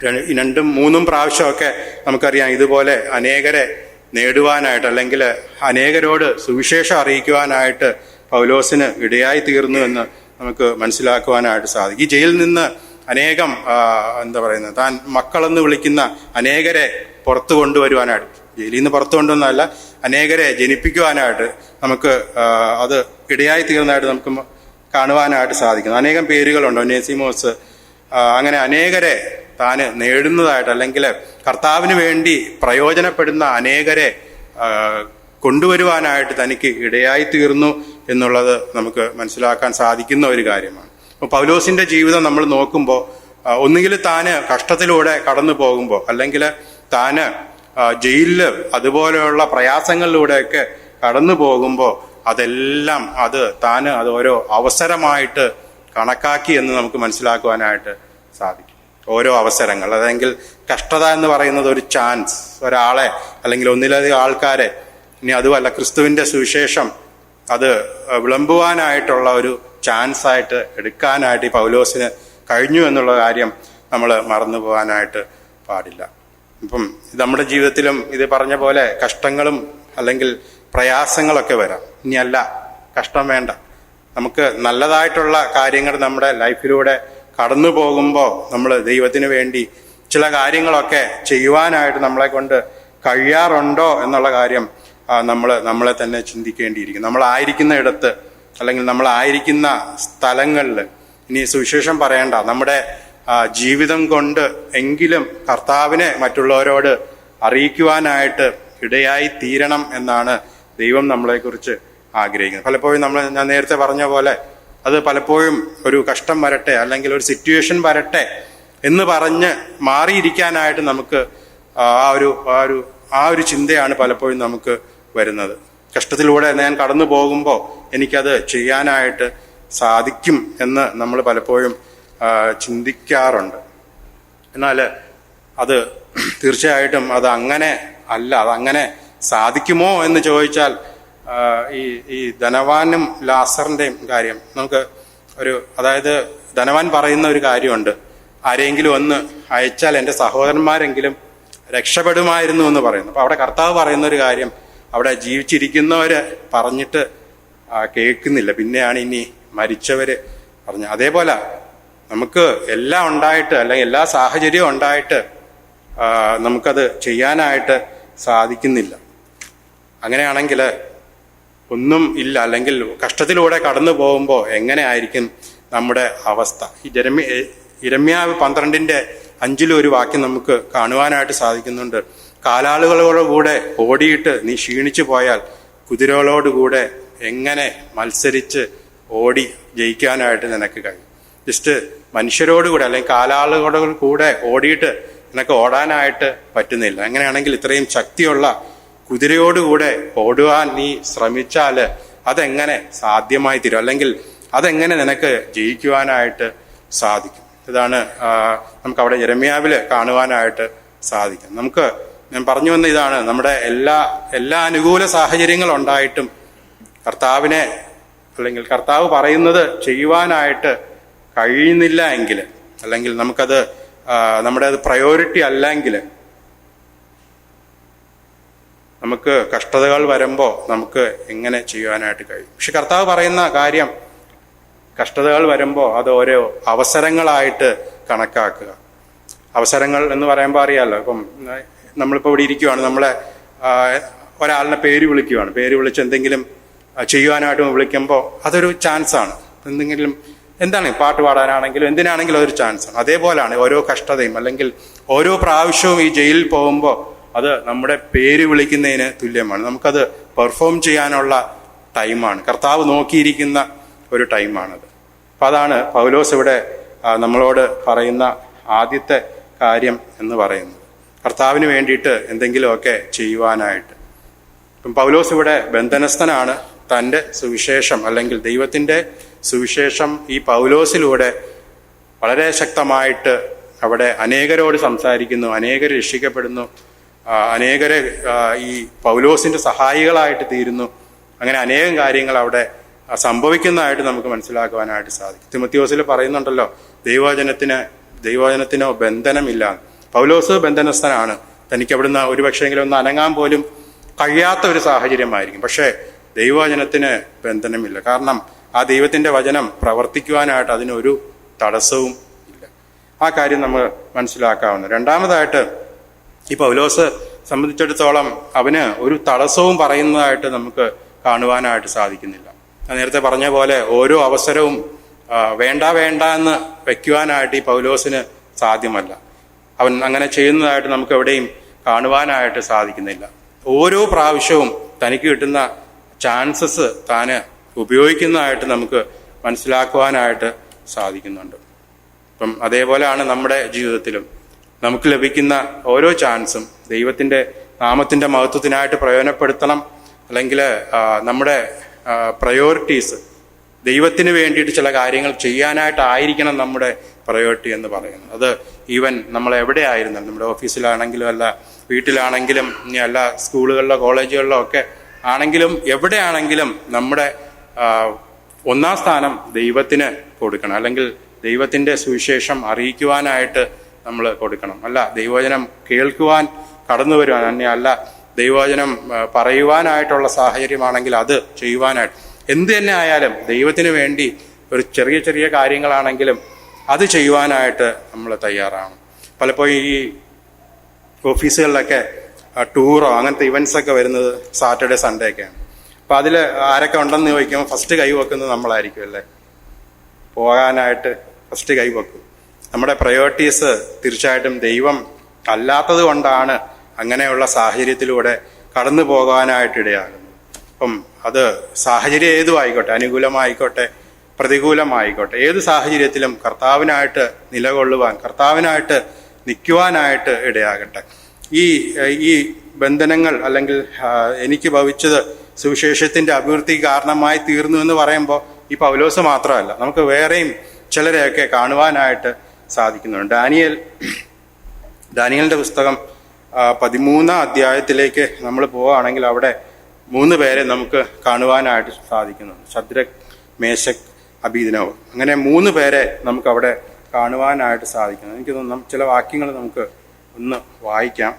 2, 3 പ്രാവശ്യമൊക്കെ നമുക്കറിയാം ഇതുപോലെ അനേകരെ നേടുവാനായിട്ട് അല്ലെങ്കിൽ അനേകരോട് സുവിശേഷം അറിയിക്കുവാനായിട്ട് പൗലോസിന് ഇടയായി തീർന്നു എന്ന് നമുക്ക് മനസ്സിലാക്കുവാനായിട്ട് സാധിക്കും. ഈ ജയിലിൽ നിന്ന് അനേകം താൻ മക്കളെന്ന് വിളിക്കുന്ന അനേകരെ പുറത്തു കൊണ്ടുവരുവാനായിട്ട്, ജയിലിൽ നിന്ന് പുറത്തു കൊണ്ടുവന്നല്ല, അനേകരെ ജനിപ്പിക്കുവാനായിട്ട് നമുക്ക് അത് ഇടയായി തീർന്നതായിട്ട് നമുക്ക് കാണുവാനായിട്ട് സാധിക്കുന്നു. അനേകം പേരുകളുണ്ട്. ഒനേസിമോസ്, അങ്ങനെ അനേകരെ താന് നേടുന്നതായിട്ട് അല്ലെങ്കിൽ കർത്താവിന് വേണ്ടി പ്രയോജനപ്പെടുന്ന അനേകരെ കൊണ്ടുവരുവാനായിട്ട് തനിക്ക് ഇടയായി തീർന്നു എന്നുള്ളത് നമുക്ക് മനസ്സിലാക്കാൻ സാധിക്കുന്ന ഒരു കാര്യമാണ്. അപ്പോൾ പൗലോസിന്റെ ജീവിതം നമ്മൾ നോക്കുമ്പോൾ ഒന്നുകിൽ താന് കഷ്ടത്തിലൂടെ കടന്നു പോകുമ്പോൾ അല്ലെങ്കിൽ താന് ജയിലിൽ അതുപോലെയുള്ള പ്രയാസങ്ങളിലൂടെയൊക്കെ കടന്നു പോകുമ്പോൾ അതെല്ലാം താന് അത് ഓരോ അവസരമായിട്ട് കണക്കാക്കി എന്ന് നമുക്ക് മനസ്സിലാക്കുവാനായിട്ട് സാധിക്കും. ഓരോ അവസരങ്ങൾ, അല്ലെങ്കിൽ കഷ്ടത എന്ന് പറയുന്നത് ഒരു ചാൻസ്, ഒരാളെ അല്ലെങ്കിൽ ഒന്നിലധികം ആൾക്കാരെ, ഇനി അതുമല്ല ക്രിസ്തുവിന്റെ സുവിശേഷം അത് വിളമ്പുവാനായിട്ടുള്ള ഒരു ചാൻസ് ആയിട്ട് എടുക്കാനായിട്ട് ഈ പൗലോസിന് കഴിഞ്ഞു എന്നുള്ള കാര്യം നമ്മൾ മറന്നു പോകാനായിട്ട് പാടില്ല. ഇപ്പം നമ്മുടെ ജീവിതത്തിലും ഇത് പറഞ്ഞ പോലെ കഷ്ടങ്ങളും അല്ലെങ്കിൽ പ്രയാസങ്ങളൊക്കെ വരാം. ഇനിയല്ല, കഷ്ടം വേണ്ട. നമുക്ക് നല്ലതായിട്ടുള്ള കാര്യങ്ങൾ നമ്മുടെ ലൈഫിലൂടെ കടന്നു പോകുമ്പോൾ നമ്മൾ ദൈവത്തിന് വേണ്ടി ചില കാര്യങ്ങളൊക്കെ ചെയ്യുവാനായിട്ട് നമ്മളെ കൊണ്ട് കഴിയാറുണ്ടോ എന്നുള്ള കാര്യം നമ്മളെ തന്നെ ചിന്തിക്കേണ്ടിയിരിക്കും. നമ്മളായിരിക്കുന്ന ഇടത്ത് അല്ലെങ്കിൽ നമ്മളായിരിക്കുന്ന സ്ഥലങ്ങളിൽ ഇനി സുവിശേഷം പറയണ്ട, നമ്മുടെ ജീവിതം കൊണ്ട് എങ്കിലും കർത്താവിനെ മറ്റുള്ളവരോട് അറിയിക്കുവാനായിട്ട് ഇടയായി തീരണം എന്നാണ് ദൈവം നമ്മളെക്കുറിച്ച് ആഗ്രഹിക്കുന്നത്. പലപ്പോഴും ഞാൻ നേരത്തെ പറഞ്ഞ പോലെ അത് പലപ്പോഴും ഒരു കഷ്ടം വരട്ടെ അല്ലെങ്കിൽ ഒരു സിറ്റുവേഷൻ വരട്ടെ എന്ന് പറഞ്ഞ് മാറിയിരിക്കാനായിട്ട് നമുക്ക് ആ ഒരു ചിന്തയാണ് പലപ്പോഴും നമുക്ക് വരുന്നത്. കഷ്ടത്തിലൂടെ ഞാൻ കടന്നു പോകുമ്പോൾ എനിക്കത് ചെയ്യാനായിട്ട് സാധിക്കും എന്ന് നമ്മൾ പലപ്പോഴും ചിന്തിക്കാറുണ്ട്. എന്നാൽ അത് തീർച്ചയായിട്ടും അത് അങ്ങനെ അല്ല. അതങ്ങനെ സാധിക്കുമോ എന്ന് ചോദിച്ചാൽ ഈ ധനവാനും ലാസറിന്റെയും കാര്യം നമുക്ക് അതായത് ധനവാൻ പറയുന്ന ഒരു കാര്യമുണ്ട്, ആരെങ്കിലും ഒന്ന് അയച്ചാൽ എൻ്റെ സഹോദരന്മാരെങ്കിലും രക്ഷപ്പെടുമായിരുന്നു എന്ന് പറയുന്നു. അപ്പൊ അവിടെ കർത്താവ് പറയുന്ന ഒരു കാര്യം, അവിടെ ജീവിച്ചിരിക്കുന്നവര് പറഞ്ഞിട്ട് കേൾക്കുന്നില്ല, പിന്നെയാണ് ഇനി മരിച്ചവര് പറഞ്ഞു. അതേപോലെ നമുക്ക് എല്ലാം ഉണ്ടായിട്ട് അല്ലെങ്കിൽ എല്ലാ സാഹചര്യവും ഉണ്ടായിട്ട് നമുക്കത് ചെയ്യാനായിട്ട് സാധിക്കുന്നില്ല. അങ്ങനെയാണെങ്കിൽ ഒന്നും ഇല്ല, അല്ലെങ്കിൽ കഷ്ടത്തിലൂടെ കടന്നു പോകുമ്പോൾ എങ്ങനെയായിരിക്കും നമ്മുടെ അവസ്ഥ? ഈ യിരെമ്യാവ് 12:5 ഒരു വാക്യം നമുക്ക് കാണുവാനായിട്ട് സാധിക്കുന്നുണ്ട്. കാലാളുകളോടുകൂടെ ഓടിയിട്ട് നീ ക്ഷീണിച്ചു പോയാൽ കുതിരകളോടുകൂടെ എങ്ങനെ മത്സരിച്ച് ഓടി ജയിക്കാനായിട്ട് നിനക്ക് കഴിയും? ജസ്റ്റ് മനുഷ്യരോടുകൂടെ അല്ലെങ്കിൽ കാലാളുകളോട് കൂടെ ഓടിയിട്ട് നിനക്ക് ഓടാനായിട്ട് പറ്റുന്നില്ല. അങ്ങനെയാണെങ്കിൽ ഇത്രയും ശക്തിയുള്ള കുതിരയോടുകൂടെ ഓടുവാൻ നീ ശ്രമിച്ചാൽ അതെങ്ങനെ സാധ്യമായി തീരും, അല്ലെങ്കിൽ അതെങ്ങനെ നിനക്ക് ജയിക്കുവാനായിട്ട് സാധിക്കും? ഇതാണ് നമുക്ക് അവിടെ യിരെമ്യാവിൽ കാണുവാനായിട്ട് സാധിക്കും. ഞാൻ പറഞ്ഞു വന്ന ഇതാണ്, നമ്മുടെ എല്ലാ അനുകൂല സാഹചര്യങ്ങൾ ഉണ്ടായിട്ടും കർത്താവിനെ അല്ലെങ്കിൽ കർത്താവ് പറയുന്നത് ചെയ്യുവാനായിട്ട് കഴിയുന്നില്ല എങ്കിൽ, അല്ലെങ്കിൽ നമുക്കത് നമ്മുടെ അത് പ്രയോറിറ്റി അല്ലെങ്കിൽ, നമുക്ക് കഷ്ടതകൾ വരുമ്പോൾ നമുക്ക് എങ്ങനെ ചെയ്യുവാനായിട്ട് കഴിയും? പക്ഷെ കർത്താവ് പറയുന്ന കാര്യം, കഷ്ടതകൾ വരുമ്പോൾ അത് ഓരോ അവസരങ്ങളായിട്ട് കണക്കാക്കുക. അവസരങ്ങൾ എന്ന് പറയുമ്പോൾ അറിയാമല്ലോ, ഇപ്പം നമ്മളിപ്പോൾ ഇവിടെ ഇരിക്കുവാണ്, നമ്മളെ ഒരാളിനെ പേര് വിളിക്കുവാണ്, പേര് വിളിച്ച് എന്തെങ്കിലും ചെയ്യുവാനായിട്ട് വിളിക്കുമ്പോൾ അതൊരു ചാൻസാണ്. എന്തെങ്കിലും എന്താണ് പാട്ട് പാടാനാണെങ്കിലും എന്തിനാണെങ്കിലും അതൊരു ചാൻസാണ്. അതേപോലെയാണ് ഓരോ കഷ്ടതയും, അല്ലെങ്കിൽ ഓരോ പ്രാവശ്യവും ഈ ജയിലിൽ പോകുമ്പോൾ അത് നമ്മുടെ പേര് വിളിക്കുന്നതിന് തുല്യമാണ്. നമുക്കത് പെർഫോം ചെയ്യാനുള്ള ടൈമാണ്, കർത്താവ് നോക്കിയിരിക്കുന്ന ഒരു ടൈമാണത്. അപ്പം അതാണ് പൗലോസ് ഇവിടെ നമ്മളോട് പറയുന്ന ആദ്യത്തെ കാര്യം എന്ന് പറയുന്നത്, കർത്താവിന് വേണ്ടിയിട്ട് എന്തെങ്കിലുമൊക്കെ ചെയ്യുവാനായിട്ട്. ഇപ്പം പൗലോസ് ഇവിടെ ബന്ധനസ്ഥനാണ്. തൻ്റെ സുവിശേഷം അല്ലെങ്കിൽ ദൈവത്തിൻ്റെ സുവിശേഷം ഈ പൗലോസിലൂടെ വളരെ ശക്തമായിട്ട് അവിടെ അനേകരോട് സംസാരിക്കുന്നു, അനേകർ രക്ഷിക്കപ്പെടുന്നു, അനേകരെ ഈ പൗലോസിൻ്റെ സഹായികളായിട്ട് തീരുന്നു. അങ്ങനെ അനേകം കാര്യങ്ങൾ അവിടെ സംഭവിക്കുന്നതായിട്ട് നമുക്ക് മനസ്സിലാക്കുവാനായിട്ട് സാധിക്കും. തിമോത്തിയോസിൽ പറയുന്നുണ്ടല്ലോ, ദൈവവചനത്തിനോ ബന്ധനമില്ല. പൗലോസ് ബന്ധനസ്ഥനാണ്, തനിക്ക് അവിടുന്ന് ഒരു പക്ഷേങ്കിലും ഒന്ന് അനങ്ങാൻ പോലും കഴിയാത്ത ഒരു സാഹചര്യമായിരിക്കും. പക്ഷേ ദൈവവചനത്തിന് ബന്ധനമില്ല, കാരണം ആ ദൈവത്തിൻ്റെ വചനം പ്രവർത്തിക്കുവാനായിട്ട് അതിനൊരു തടസ്സവും ഇല്ല. ആ കാര്യം നമ്മൾ മനസ്സിലാക്കാവുന്നത്. രണ്ടാമതായിട്ട് ഈ പൗലോസ് സംബന്ധിച്ചിടത്തോളം അവന് ഒരു തടസ്സവും പറയുന്നതായിട്ട് നമുക്ക് കാണുവാനായിട്ട് സാധിക്കുന്നില്ല. നേരത്തെ പറഞ്ഞ പോലെ ഓരോ അവസരവും വേണ്ട എന്ന് വെക്കുവാനായിട്ട് ഈ പൗലോസിന് സാധ്യമല്ല. അവൻ അങ്ങനെ ചെയ്യുന്നതായിട്ട് നമുക്ക് എവിടെയും കാണുവാനായിട്ട് സാധിക്കുന്നില്ല. ഓരോ പ്രാവശ്യവും തനിക്ക് കിട്ടുന്ന ചാൻസസ് താന് ഉപയോഗിക്കുന്നതായിട്ട് നമുക്ക് മനസ്സിലാക്കുവാനായിട്ട് സാധിക്കുന്നുണ്ട്. അപ്പം അതേപോലെയാണ് നമ്മുടെ ജീവിതത്തിലും നമുക്ക് ലഭിക്കുന്ന ഓരോ ചാൻസും ദൈവത്തിൻ്റെ നാമത്തിൻ്റെ മഹത്വത്തിനായിട്ട് പ്രയോജനപ്പെടുത്തണം, അല്ലെങ്കിൽ നമ്മുടെ പ്രയോറിറ്റീസ് ദൈവത്തിന് വേണ്ടിയിട്ട് ചില കാര്യങ്ങൾ ചെയ്യാനായിട്ടായിരിക്കണം നമ്മുടെ പ്രയോറിറ്റി എന്ന് പറയുന്നത്. അത് ഈവൻ നമ്മൾ എവിടെ ആയിരുന്നാലും, നമ്മുടെ ഓഫീസിലാണെങ്കിലും അല്ല വീട്ടിലാണെങ്കിലും ഇനി അല്ല സ്കൂളുകളിലോ കോളേജുകളിലോ ഒക്കെ ആണെങ്കിലും എവിടെയാണെങ്കിലും നമ്മുടെ ഒന്നാം സ്ഥാനം ദൈവത്തിന് കൊടുക്കണം, അല്ലെങ്കിൽ ദൈവത്തിൻ്റെ സുവിശേഷം അറിയിക്കുവാനായിട്ട് നമ്മൾ കൊടുക്കണം. അല്ല ദൈവവചനം കേൾക്കുവാൻ കടന്നു വരുവാൻ, അല്ല ദൈവവചനം പറയുവാനായിട്ടുള്ള സാഹചര്യമാണെങ്കിൽ അത് ചെയ്യുവാനായിട്ട്, എന്ത് തന്നെ ആയാലും ദൈവത്തിന് വേണ്ടി ഒരു ചെറിയ കാര്യങ്ങളാണെങ്കിലും അത് ചെയ്യുവാനായിട്ട് നമ്മൾ തയ്യാറാണ്. പലപ്പോഴും ഈ ഓഫീസുകളിലൊക്കെ ടൂറോ അങ്ങനത്തെ ഇവൻറ്റ്സൊക്കെ വരുന്നത് സാറ്റർഡേ സൺഡേ ഒക്കെയാണ്. അപ്പം അതിൽ ആരൊക്കെ ഉണ്ടെന്ന് ചോദിക്കുമ്പോൾ ഫസ്റ്റ് കൈ വെക്കുന്നത് നമ്മളായിരിക്കും അല്ലേ, പോകാനായിട്ട് ഫസ്റ്റ് കൈ വെക്കും. നമ്മുടെ പ്രയോറിറ്റീസ് തീർച്ചയായിട്ടും ദൈവം അല്ലാത്തത് കൊണ്ടാണ് അങ്ങനെയുള്ള സാഹചര്യത്തിലൂടെ കടന്നു പോകാനായിട്ടിടയാകുന്നത്. അപ്പം അത് സാഹചര്യം ഏതും ആയിക്കോട്ടെ, അനുകൂലമായിക്കോട്ടെ പ്രതികൂലമായിക്കോട്ടെ, ഏത് സാഹചര്യത്തിലും കർത്താവിനായിട്ട് നിലകൊള്ളുവാൻ, കർത്താവിനായിട്ട് നിൽക്കുവാനായിട്ട് ഇടയാകട്ടെ. ഈ ബന്ധനങ്ങൾ അല്ലെങ്കിൽ എനിക്ക് ഭവിച്ചത് സുവിശേഷത്തിൻ്റെ അഭിവൃദ്ധി കാരണമായി തീർന്നു എന്ന് പറയുമ്പോൾ ഈ പൗലോസ് മാത്രമല്ല, നമുക്ക് വേറെയും ചിലരെയൊക്കെ കാണുവാനായിട്ട് സാധിക്കുന്നുണ്ട്. ദാനിയേലിൻ്റെ പുസ്തകം 13 അധ്യായത്തിലേക്ക് നമ്മൾ പോവുകയാണെങ്കിൽ അവിടെ 3 പേരെ നമുക്ക് കാണുവാനായിട്ട് സാധിക്കുന്നുണ്ട്. ശദ്രക്, മേശക്, അബീദ്നേഗോ. അങ്ങനെ 3 പേരെ നമുക്ക് അവിടെ കാണുവാനായിട്ട് സാധിക്കുന്നു. എനിക്ക് തോന്നുന്നു ചില വാക്യങ്ങൾ നമുക്ക് ഒന്ന് വായിക്കാം.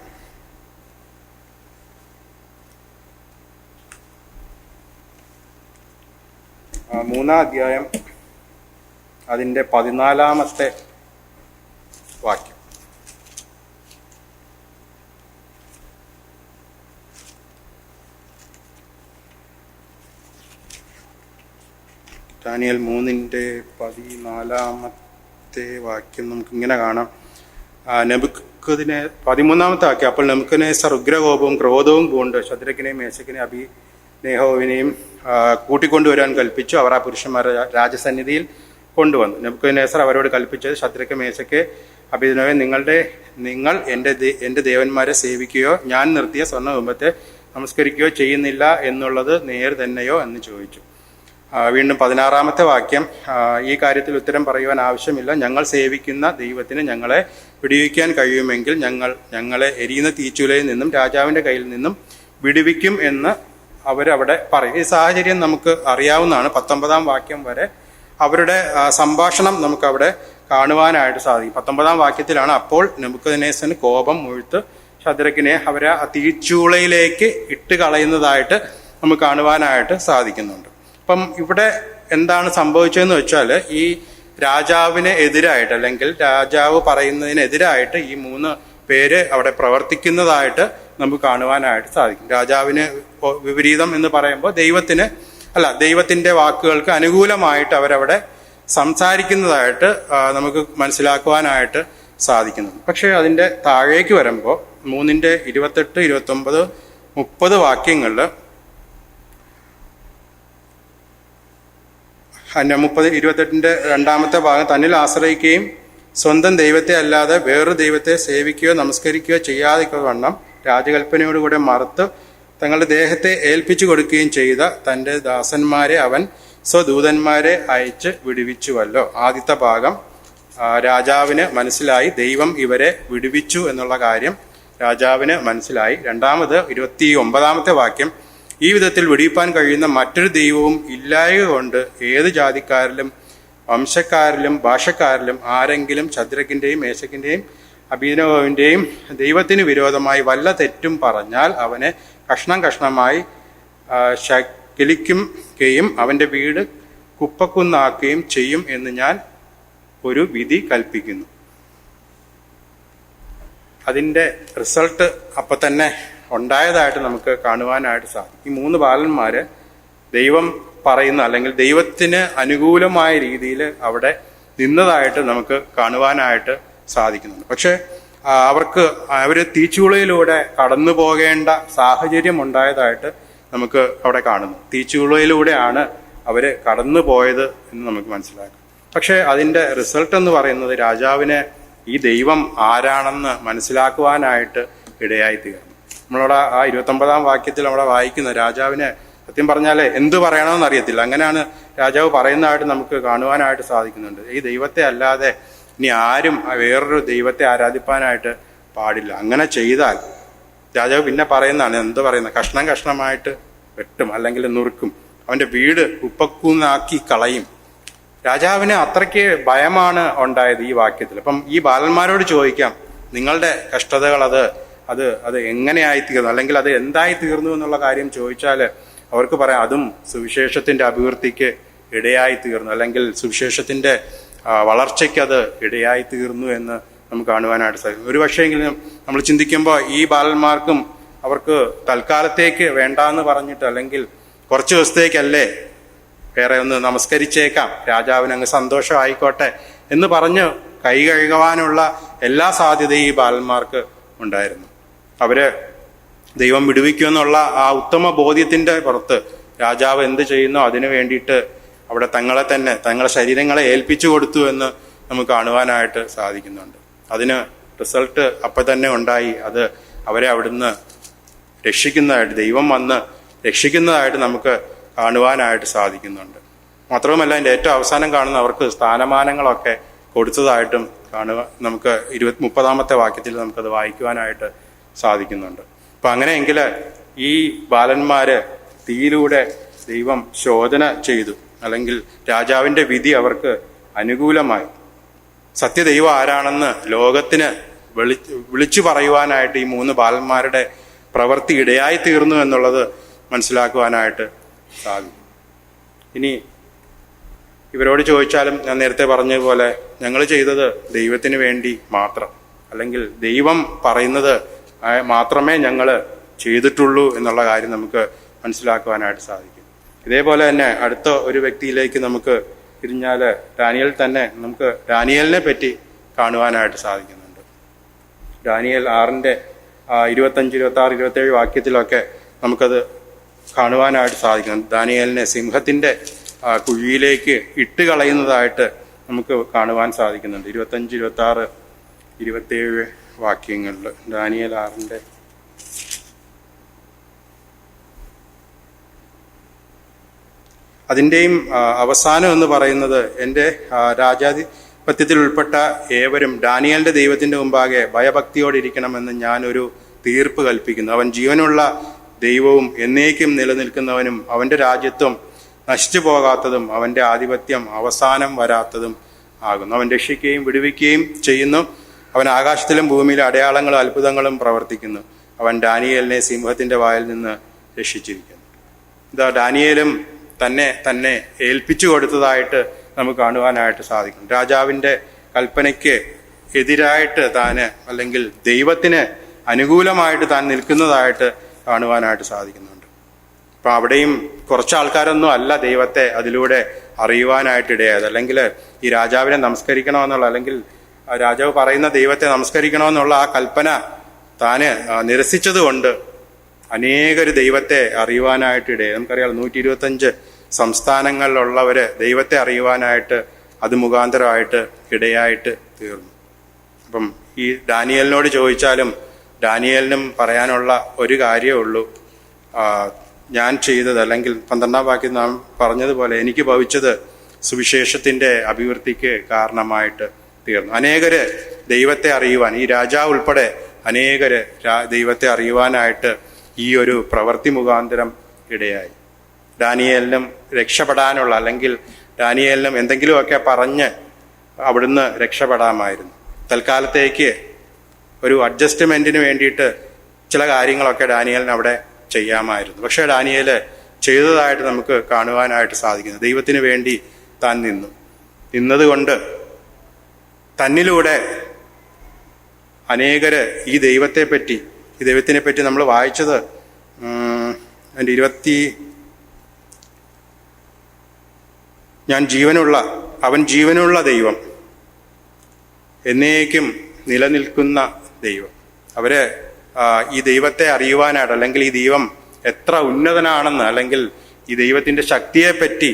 മൂന്നാം അധ്യായം അതിൻ്റെ 14-ാമത്തെ വാക്യം. ദാനിയേൽ 3:14 വാക്യം നമുക്കിങ്ങനെ കാണാം. നെബൂഖദ്നേസർ 13 വാക്യം. അപ്പോൾ നെബൂഖദ്നേസർ ഉഗ്രകോപവും ക്രോധവും പൂണ്ട് ശദ്രക്കിനെയും മേശക്കിനെയും അബേദ്നെഗോവിനെയും കൂട്ടിക്കൊണ്ടുവരാൻ കൽപ്പിച്ചു. അവർ ആ പുരുഷന്മാരെ രാജസന്നിധിയിൽ കൊണ്ടുവന്നു. നെബൂഖദ്നേസർ അവരോട് കൽപ്പിച്ചത്, ശദ്രക്ക്, മേശക്ക്, അബേദ്നെഗോവേ, നിങ്ങൾ എൻ്റെ ദേവന്മാരെ സേവിക്കുകയോ ഞാൻ നിർത്തിയ സ്വർണ്ണബിംബത്തെ നമസ്കരിക്കുകയോ ചെയ്യുന്നില്ല എന്നുള്ളത് നേർ തന്നെയോ എന്ന് ചോദിച്ചു. വീണ്ടും 16 വാക്യം. ഈ കാര്യത്തിൽ ഉത്തരം പറയുവാൻ ആവശ്യമില്ല. ഞങ്ങൾ സേവിക്കുന്ന ദൈവത്തിന് ഞങ്ങളെ വിടുവിക്കാൻ കഴിയുമെങ്കിൽ ഞങ്ങളെ എരിയുന്ന തീച്ചുലയിൽ നിന്നും രാജാവിൻ്റെ കയ്യിൽ നിന്നും വിടുവിക്കും എന്ന് അവരവിടെ പറയും. ഈ സാഹചര്യം നമുക്ക് അറിയാവുന്നതാണ്. 19 വാക്യം വരെ അവരുടെ സംഭാഷണം നമുക്കവിടെ കാണുവാനായിട്ട് സാധിക്കും. 19 വാക്യത്തിലാണ്, അപ്പോൾ നെബൂഖദ്നേസറിന് കോപം മുഴുത്ത് ശദ്രക്കിനെ അവരെ ആ തീച്ചൂളയിലേക്ക് ഇട്ട് കളയുന്നതായിട്ട് നമുക്ക് കാണുവാനായിട്ട് സാധിക്കുന്നുണ്ട്. അപ്പം ഇവിടെ എന്താണ് സംഭവിച്ചതെന്ന് വെച്ചാൽ, ഈ രാജാവിന് എതിരായിട്ട് അല്ലെങ്കിൽ രാജാവ് പറയുന്നതിനെതിരായിട്ട് ഈ 3 പേര് അവിടെ പ്രവർത്തിക്കുന്നതായിട്ട് നമുക്ക് കാണുവാനായിട്ട് സാധിക്കും. രാജാവിന് വിപരീതം എന്ന് പറയുമ്പോൾ ദൈവത്തിന്റെ വാക്കുകൾക്ക് അനുകൂലമായിട്ട് അവരവിടെ സംസാരിക്കുന്നതായിട്ട് നമുക്ക് മനസ്സിലാക്കുവാനായിട്ട് സാധിക്കുന്നു. പക്ഷെ അതിൻ്റെ താഴേക്ക് വരുമ്പോൾ 3:28, 29, 30 വാക്യങ്ങളിൽ 28 രണ്ടാമത്തെ ഭാഗം, തന്നിൽ ആശ്രയിക്കുകയും സ്വന്തം ദൈവത്തെ അല്ലാതെ വേറൊരു ദൈവത്തെ സേവിക്കുകയോ നമസ്കരിക്കുകയോ ചെയ്യാതിരിക്കവണ്ണം രാജകൽപ്പനയോടുകൂടെ മറുത്ത് തങ്ങളുടെ ദേഹത്തെ ഏൽപ്പിച്ചു കൊടുക്കുകയും ചെയ്ത തൻ്റെ ദാസന്മാരെ അവൻ സ്വദൂതന്മാരെ അയച്ച് വിടുവിച്ചുവല്ലോ. ആദ്യത്തെ ഭാഗം രാജാവിന് മനസ്സിലായി, ദൈവം ഇവരെ വിടുവിച്ചു എന്നുള്ള കാര്യം രാജാവിന് മനസ്സിലായി. രണ്ടാമത് 29 വാക്യം, ഈ വിധത്തിൽ വിടിയിപ്പാൻ കഴിയുന്ന മറ്റൊരു ദൈവവും ഇല്ലായക കൊണ്ട് ഏത് ജാതിക്കാരിലും വംശക്കാരിലും ഭാഷക്കാരിലും ആരെങ്കിലും ശദ്രക്കിൻ്റെയും മേശക്കിൻ്റെയും അബേദ്നെഗോവിൻ്റെയും ദൈവത്തിന് വിരോധമായി വല്ല തെറ്റും പറഞ്ഞാൽ അവനെ കഷ്ണം കഷ്ണമായി ശകിലിക്കുകയും അവൻ്റെ വീട് കുപ്പക്കുന്നാക്കുകയും ചെയ്യും എന്ന് ഞാൻ ഒരു വിധി കൽപ്പിക്കുന്നു. അതിൻ്റെ റിസൾട്ട് അപ്പം തന്നെ ഉണ്ടായതായിട്ട് നമുക്ക് കാണുവാനായിട്ട് സാധിക്കും. ഈ 3 ബാലന്മാര് ദൈവം പറയുന്ന അല്ലെങ്കിൽ ദൈവത്തിന് അനുകൂലമായ രീതിയിൽ അവിടെ നിന്നതായിട്ട് നമുക്ക് കാണുവാനായിട്ട് സാധിക്കുന്നുണ്ട്. പക്ഷെ അവർ തീച്ചൂളയിലൂടെ കടന്നു പോകേണ്ട സാഹചര്യം ഉണ്ടായതായിട്ട് നമുക്ക് അവിടെ കാണുന്നു. തീച്ചൂളയിലൂടെയാണ് അവർ കടന്നു പോയത് എന്ന് നമുക്ക് മനസ്സിലാക്കാം. പക്ഷെ അതിൻ്റെ റിസൾട്ട് എന്ന് പറയുന്നത് രാജാവിനെ ഈ ദൈവം ആരാണെന്ന് മനസ്സിലാക്കുവാനായിട്ട് ഇടയായിത്തീർന്നു. നമ്മളവിടെ ആ 29 വാക്യത്തിൽ നമ്മളെ വായിക്കുന്ന രാജാവിനെ സത്യം പറഞ്ഞാൽ എന്ത് പറയണമെന്ന് അറിയത്തില്ല. അങ്ങനെയാണ് രാജാവ് പറയുന്നതായിട്ട് നമുക്ക് കാണുവാനായിട്ട് സാധിക്കുന്നുണ്ട്. ഈ ദൈവത്തെ അല്ലാതെ ഇനി ആരും വേറൊരു ദൈവത്തെ ആരാധിപ്പാനായിട്ട് പാടില്ല. അങ്ങനെ ചെയ്താൽ രാജാവ് പിന്നെ പറയുന്നതാണ്, എന്ത് പറയുന്നത്, കഷ്ണം കഷ്ണമായിട്ട് വെട്ടും അല്ലെങ്കിൽ നുറുക്കും, അവൻ്റെ വീട് ഉപ്പക്കൂന്നാക്കി കളയും. രാജാവിന് അത്രയ്ക്ക് ഭയമാണ് ഉണ്ടായത് ഈ വാക്യത്തിൽ. അപ്പം ഈ ബാലന്മാരോട് ചോദിക്കാം, നിങ്ങളുടെ കഷ്ടതകൾ അത് എങ്ങനെയായി തീർന്നു അല്ലെങ്കിൽ അത് എന്തായി തീർന്നു എന്നുള്ള കാര്യം ചോദിച്ചാൽ അവർക്ക് പറയാം, അതും സുവിശേഷത്തിന്റെ അഭിവൃദ്ധിക്ക് ഇടയായി തീർന്നു അല്ലെങ്കിൽ സുവിശേഷത്തിന്റെ വളർച്ചയ്ക്ക് അത് ഇടയായി തീർന്നു എന്ന് നമുക്ക് കാണുവാനായിട്ട് സാധിക്കും. ഒരു പക്ഷേങ്കിലും നമ്മൾ ചിന്തിക്കുമ്പോൾ ഈ ബാലന്മാർക്കും അവർക്ക് തൽക്കാലത്തേക്ക് വേണ്ടാന്ന് പറഞ്ഞിട്ട് അല്ലെങ്കിൽ കുറച്ച് ദിവസത്തേക്കല്ലേ വേറെ ഒന്ന് നമസ്കരിച്ചേക്കാം, രാജാവിന് അങ്ങ് സന്തോഷമായിക്കോട്ടെ എന്ന് പറഞ്ഞ് കൈ കഴുകുവാനുള്ള എല്ലാ സാധ്യതയും ഈ ബാലന്മാർക്ക് ഉണ്ടായിരുന്നു. അവര് ദൈവം വിടുവിക്കുമെന്നുള്ള ആ ഉത്തമ ബോധ്യത്തിന്റെ പുറത്ത് രാജാവ് എന്ത് ചെയ്യുന്നോ അതിനു വേണ്ടിയിട്ട് അവിടെ തങ്ങളുടെ ശരീരങ്ങളെ ഏൽപ്പിച്ചു കൊടുത്തു എന്ന് നമുക്ക് കാണുവാനായിട്ട് സാധിക്കുന്നുണ്ട്. അതിന് റിസൾട്ട് അപ്പം തന്നെ ഉണ്ടായി. അത് അവരെ അവിടുന്ന് രക്ഷിക്കുന്നതായിട്ട്, ദൈവം വന്ന് രക്ഷിക്കുന്നതായിട്ട് നമുക്ക് കാണുവാനായിട്ട് സാധിക്കുന്നുണ്ട്. മാത്രവുമല്ല അതിൻ്റെ ഏറ്റവും അവസാനം കാണുന്ന അവർക്ക് സ്ഥാനമാനങ്ങളൊക്കെ കൊടുത്തതായിട്ടും നമുക്ക് 30 വാക്യത്തിൽ നമുക്കത് വായിക്കുവാനായിട്ട് സാധിക്കുന്നുണ്ട്. അപ്പം അങ്ങനെയെങ്കിൽ ഈ ബാലന്മാര് തീയിലൂടെ ദൈവം ശോധന ചെയ്തു അല്ലെങ്കിൽ രാജാവിൻ്റെ വിധി അവർക്ക് അനുകൂലമായി. സത്യദൈവം ആരാണെന്ന് ലോകത്തിന് വിളിച്ചു പറയുവാനായിട്ട് ഈ 3 ബാലന്മാരുടെ പ്രവൃത്തി ഇടയായി തീർന്നു എന്നുള്ളത് മനസ്സിലാക്കുവാനായിട്ട് സാധിക്കും. ഇനി ഇവരോട് ചോദിച്ചാലും ഞാൻ നേരത്തെ പറഞ്ഞതുപോലെ ഞങ്ങൾ ചെയ്തത് ദൈവത്തിന് വേണ്ടി മാത്രം അല്ലെങ്കിൽ ദൈവം പറയുന്നത് മാത്രമേ ഞങ്ങൾ ചെയ്തിട്ടുള്ളൂ എന്നുള്ള കാര്യം നമുക്ക് മനസ്സിലാക്കുവാനായിട്ട് സാധിക്കും. ഇതേപോലെ തന്നെ അടുത്ത ഒരു വ്യക്തിയിലേക്ക് നമുക്ക് തിരിഞ്ഞാൽ ഡാനിയേൽ തന്നെ നമുക്ക് ഡാനിയേലിനെ പറ്റി കാണുവാനായിട്ട് സാധിക്കുന്നുണ്ട്. ഡാനിയേൽ 6-ന്റെ 25, 26, 27 വാക്യത്തിലൊക്കെ നമുക്കത് കാണുവാനായിട്ട് സാധിക്കുന്നു. ദാനിയേലിനെ സിംഹത്തിന്റെ കുഴിയിലേക്ക് ഇട്ട് കളയുന്നതായിട്ട് നമുക്ക് കാണുവാൻ സാധിക്കുന്നുണ്ട്. 25, 26, 27 വാക്യങ്ങളിൽ ദാനിയേൽ 6-ന്റെ അതിൻ്റെയും അവസാനം എന്ന് പറയുന്നത്, എൻ്റെ രാജാധിപത്യത്തിൽ ഉൾപ്പെട്ട ഏവരും ഡാനിയേലിന്റെ ദൈവത്തിന്റെ മുമ്പാകെ ഭയഭക്തിയോടിരിക്കണമെന്ന് ഞാനൊരു തീർപ്പ് കൽപ്പിക്കുന്നു. അവൻ ജീവനുള്ള ദൈവവും എന്നേക്കും നിലനിൽക്കുന്നവനും അവന്റെ രാജ്യത്വം നശിച്ചു പോകാത്തതും അവന്റെ ആധിപത്യം അവസാനം വരാത്തതും ആകുന്നു. അവൻ രക്ഷിക്കുകയും വിടുവിക്കുകയും ചെയ്യുന്നു. അവൻ ആകാശത്തിലും ഭൂമിയിലും അടയാളങ്ങളും അത്ഭുതങ്ങളും പ്രവർത്തിക്കുന്നു. അവൻ ഡാനിയേലിനെ സിംഹത്തിന്റെ വായിൽ നിന്ന് രക്ഷിച്ചിരിക്കുന്നു. ഇതാ ഡാനിയേലും തന്നെ ഏൽപ്പിച്ചു കൊടുത്തതായിട്ട് നമുക്ക് കാണുവാനായിട്ട് സാധിക്കും. രാജാവിന്റെ കൽപ്പനയ്ക്ക് എതിരായിട്ട് താന് അല്ലെങ്കിൽ ദൈവത്തിന് അനുകൂലമായിട്ട് താൻ നിൽക്കുന്നതായിട്ട് കാണുവാനായിട്ട് സാധിക്കുന്നുണ്ട്. അപ്പൊ അവിടെയും കുറച്ച് ആൾക്കാരൊന്നും അല്ല ദൈവത്തെ അതിലൂടെ അറിയുവാനായിട്ട് ഇടയായത്. അല്ലെങ്കിൽ ഈ രാജാവിനെ നമസ്കരിക്കണമെന്നുള്ള, അല്ലെങ്കിൽ രാജാവ് പറയുന്ന ദൈവത്തെ നമസ്കരിക്കണമെന്നുള്ള ആ കൽപ്പന താന് നിരസിച്ചത് കൊണ്ട് അനേകര് ദൈവത്തെ അറിയുവാനായിട്ട് ഇടയായി. നമുക്കറിയാം 125 സംസ്ഥാനങ്ങളിലുള്ളവര് ദൈവത്തെ അറിയുവാനായിട്ട് അത് മുഖാന്തരമായിട്ട് ഇടയായിട്ട് തീർന്നു. അപ്പം ഈ ഡാനിയേലിനോട് ചോദിച്ചാലും ഡാനിയേലിനും പറയാനുള്ള ഒരു കാര്യമേ ഉള്ളൂ, ഞാൻ ചെയ്തത്, അല്ലെങ്കിൽ 12-ാം വാക്യം നാം പറഞ്ഞതുപോലെ എനിക്ക് ഭവിച്ചത് സുവിശേഷത്തിന്റെ അഭിവൃദ്ധിക്ക് കാരണമായിട്ട് തീർന്നു. അനേകര് ദൈവത്തെ അറിയുവാൻ, ഈ രാജാവ് ഉൾപ്പെടെ അനേകര് ദൈവത്തെ അറിയുവാനായിട്ട് ഈ ഒരു പ്രവൃത്തി മുഖാന്തരം ഇടയായി. ഡാനിയേലിനും രക്ഷപ്പെടാനുള്ള, അല്ലെങ്കിൽ ഡാനിയേലിനും എന്തെങ്കിലുമൊക്കെ പറഞ്ഞ് അവിടുന്ന് രക്ഷപ്പെടാമായിരുന്നു. തൽക്കാലത്തേക്ക് ഒരു അഡ്ജസ്റ്റ്മെന്റിന് വേണ്ടിയിട്ട് ചില കാര്യങ്ങളൊക്കെ ഡാനിയേലിന് അവിടെ ചെയ്യാമായിരുന്നു. പക്ഷെ ഡാനിയേല് ചെയ്തതായിട്ട് നമുക്ക് കാണുവാനായിട്ട് സാധിക്കുന്നു. ദൈവത്തിന് വേണ്ടി താൻ നിന്നതുകൊണ്ട് തന്നിലൂടെ അനേകര് ഈ ദൈവത്തിനെ പറ്റി നമ്മൾ വായിച്ചത് അവൻ ജീവനുള്ള ദൈവം, എന്നേക്കും നിലനിൽക്കുന്ന ദൈവം. അവര് ഈ ദൈവത്തെ അറിയുവാനായിട്ട്, അല്ലെങ്കിൽ ഈ ദൈവം എത്ര ഉന്നതനാണെന്ന്, അല്ലെങ്കിൽ ഈ ദൈവത്തിന്റെ ശക്തിയെപ്പറ്റി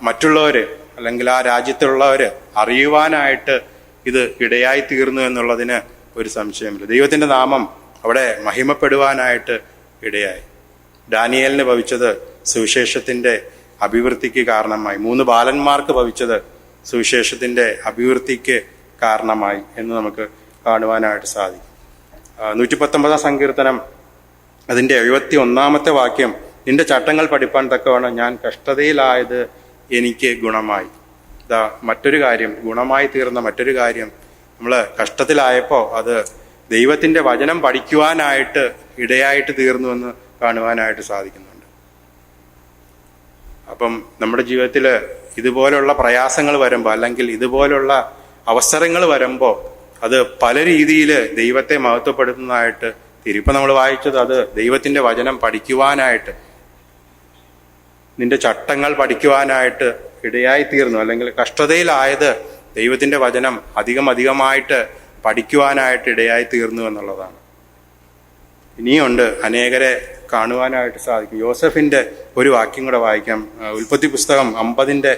മറ്റുള്ളവര്, അല്ലെങ്കിൽ ആ രാജ്യത്തുള്ളവര് അറിയുവാനായിട്ട് ഇത് ഇടയായി തീർന്നു എന്നുള്ളതിന് ഒരു സംശയമില്ല. ദൈവത്തിന്റെ നാമം അവിടെ മഹിമപ്പെടുവാനായിട്ട് ഇടയായി. ഡാനിയേലിന് ഭവിച്ചത് സുവിശേഷത്തിന്റെ അഭിവൃദ്ധിക്ക് കാരണമായി. 3 ബാലന്മാർക്ക് ഭവിച്ചത് സുവിശേഷത്തിന്റെ അഭിവൃദ്ധിക്ക് കാരണമായി എന്ന് നമുക്ക് കാണുവാനായിട്ട് സാധിക്കും. 119-ാം സങ്കീർത്തനം അതിന്റെ 71-ാമത്തെ വാക്യം, നിന്റെ ചട്ടങ്ങൾ പഠിപ്പാൻ തക്കവണ്ണം ഞാൻ കഷ്ടതയിലായത് എനിക്ക് ഗുണമായി. ഇതാ മറ്റൊരു കാര്യം, ഗുണമായി തീർന്ന മറ്റൊരു കാര്യം, നമ്മള് കഷ്ടത്തിലായപ്പോ അത് ദൈവത്തിന്റെ വചനം പഠിക്കുവാനായിട്ട് ഇടയായിട്ട് തീർന്നു എന്ന് കാണുവാനായിട്ട് സാധിക്കുന്നുണ്ട്. അപ്പം നമ്മുടെ ജീവിതത്തിൽ ഇതുപോലുള്ള പ്രയാസങ്ങൾ വരുമ്പോൾ, അല്ലെങ്കിൽ ഇതുപോലുള്ള അവസരങ്ങൾ വരുമ്പോൾ അത് പല രീതിയിൽ ദൈവത്തെ മഹത്വപ്പെടുത്തുന്നതായിട്ട് തീരും. ഇപ്പം നമ്മൾ വായിച്ചത് അത് ദൈവത്തിന്റെ വചനം പഠിക്കുവാനായിട്ട്, നിന്റെ ചട്ടങ്ങൾ പഠിക്കുവാനായിട്ട് ഇടയായി തീർന്നു, അല്ലെങ്കിൽ കഷ്ടതയിലായത് ദൈവത്തിന്റെ വചനം അധികമായിട്ട് പഠിക്കുവാനായിട്ട് ഇടയായി തീർന്നു എന്നുള്ളതാണ്. ഇനിയുണ്ട് അനേകരെ കാണുവാനായിട്ട് സാധിക്കും. യോസഫിന്റെ ഒരു വാക്യം കൂടെ വായിക്കാം. ഉൽപ്പത്തി പുസ്തകം 50-ന്റെ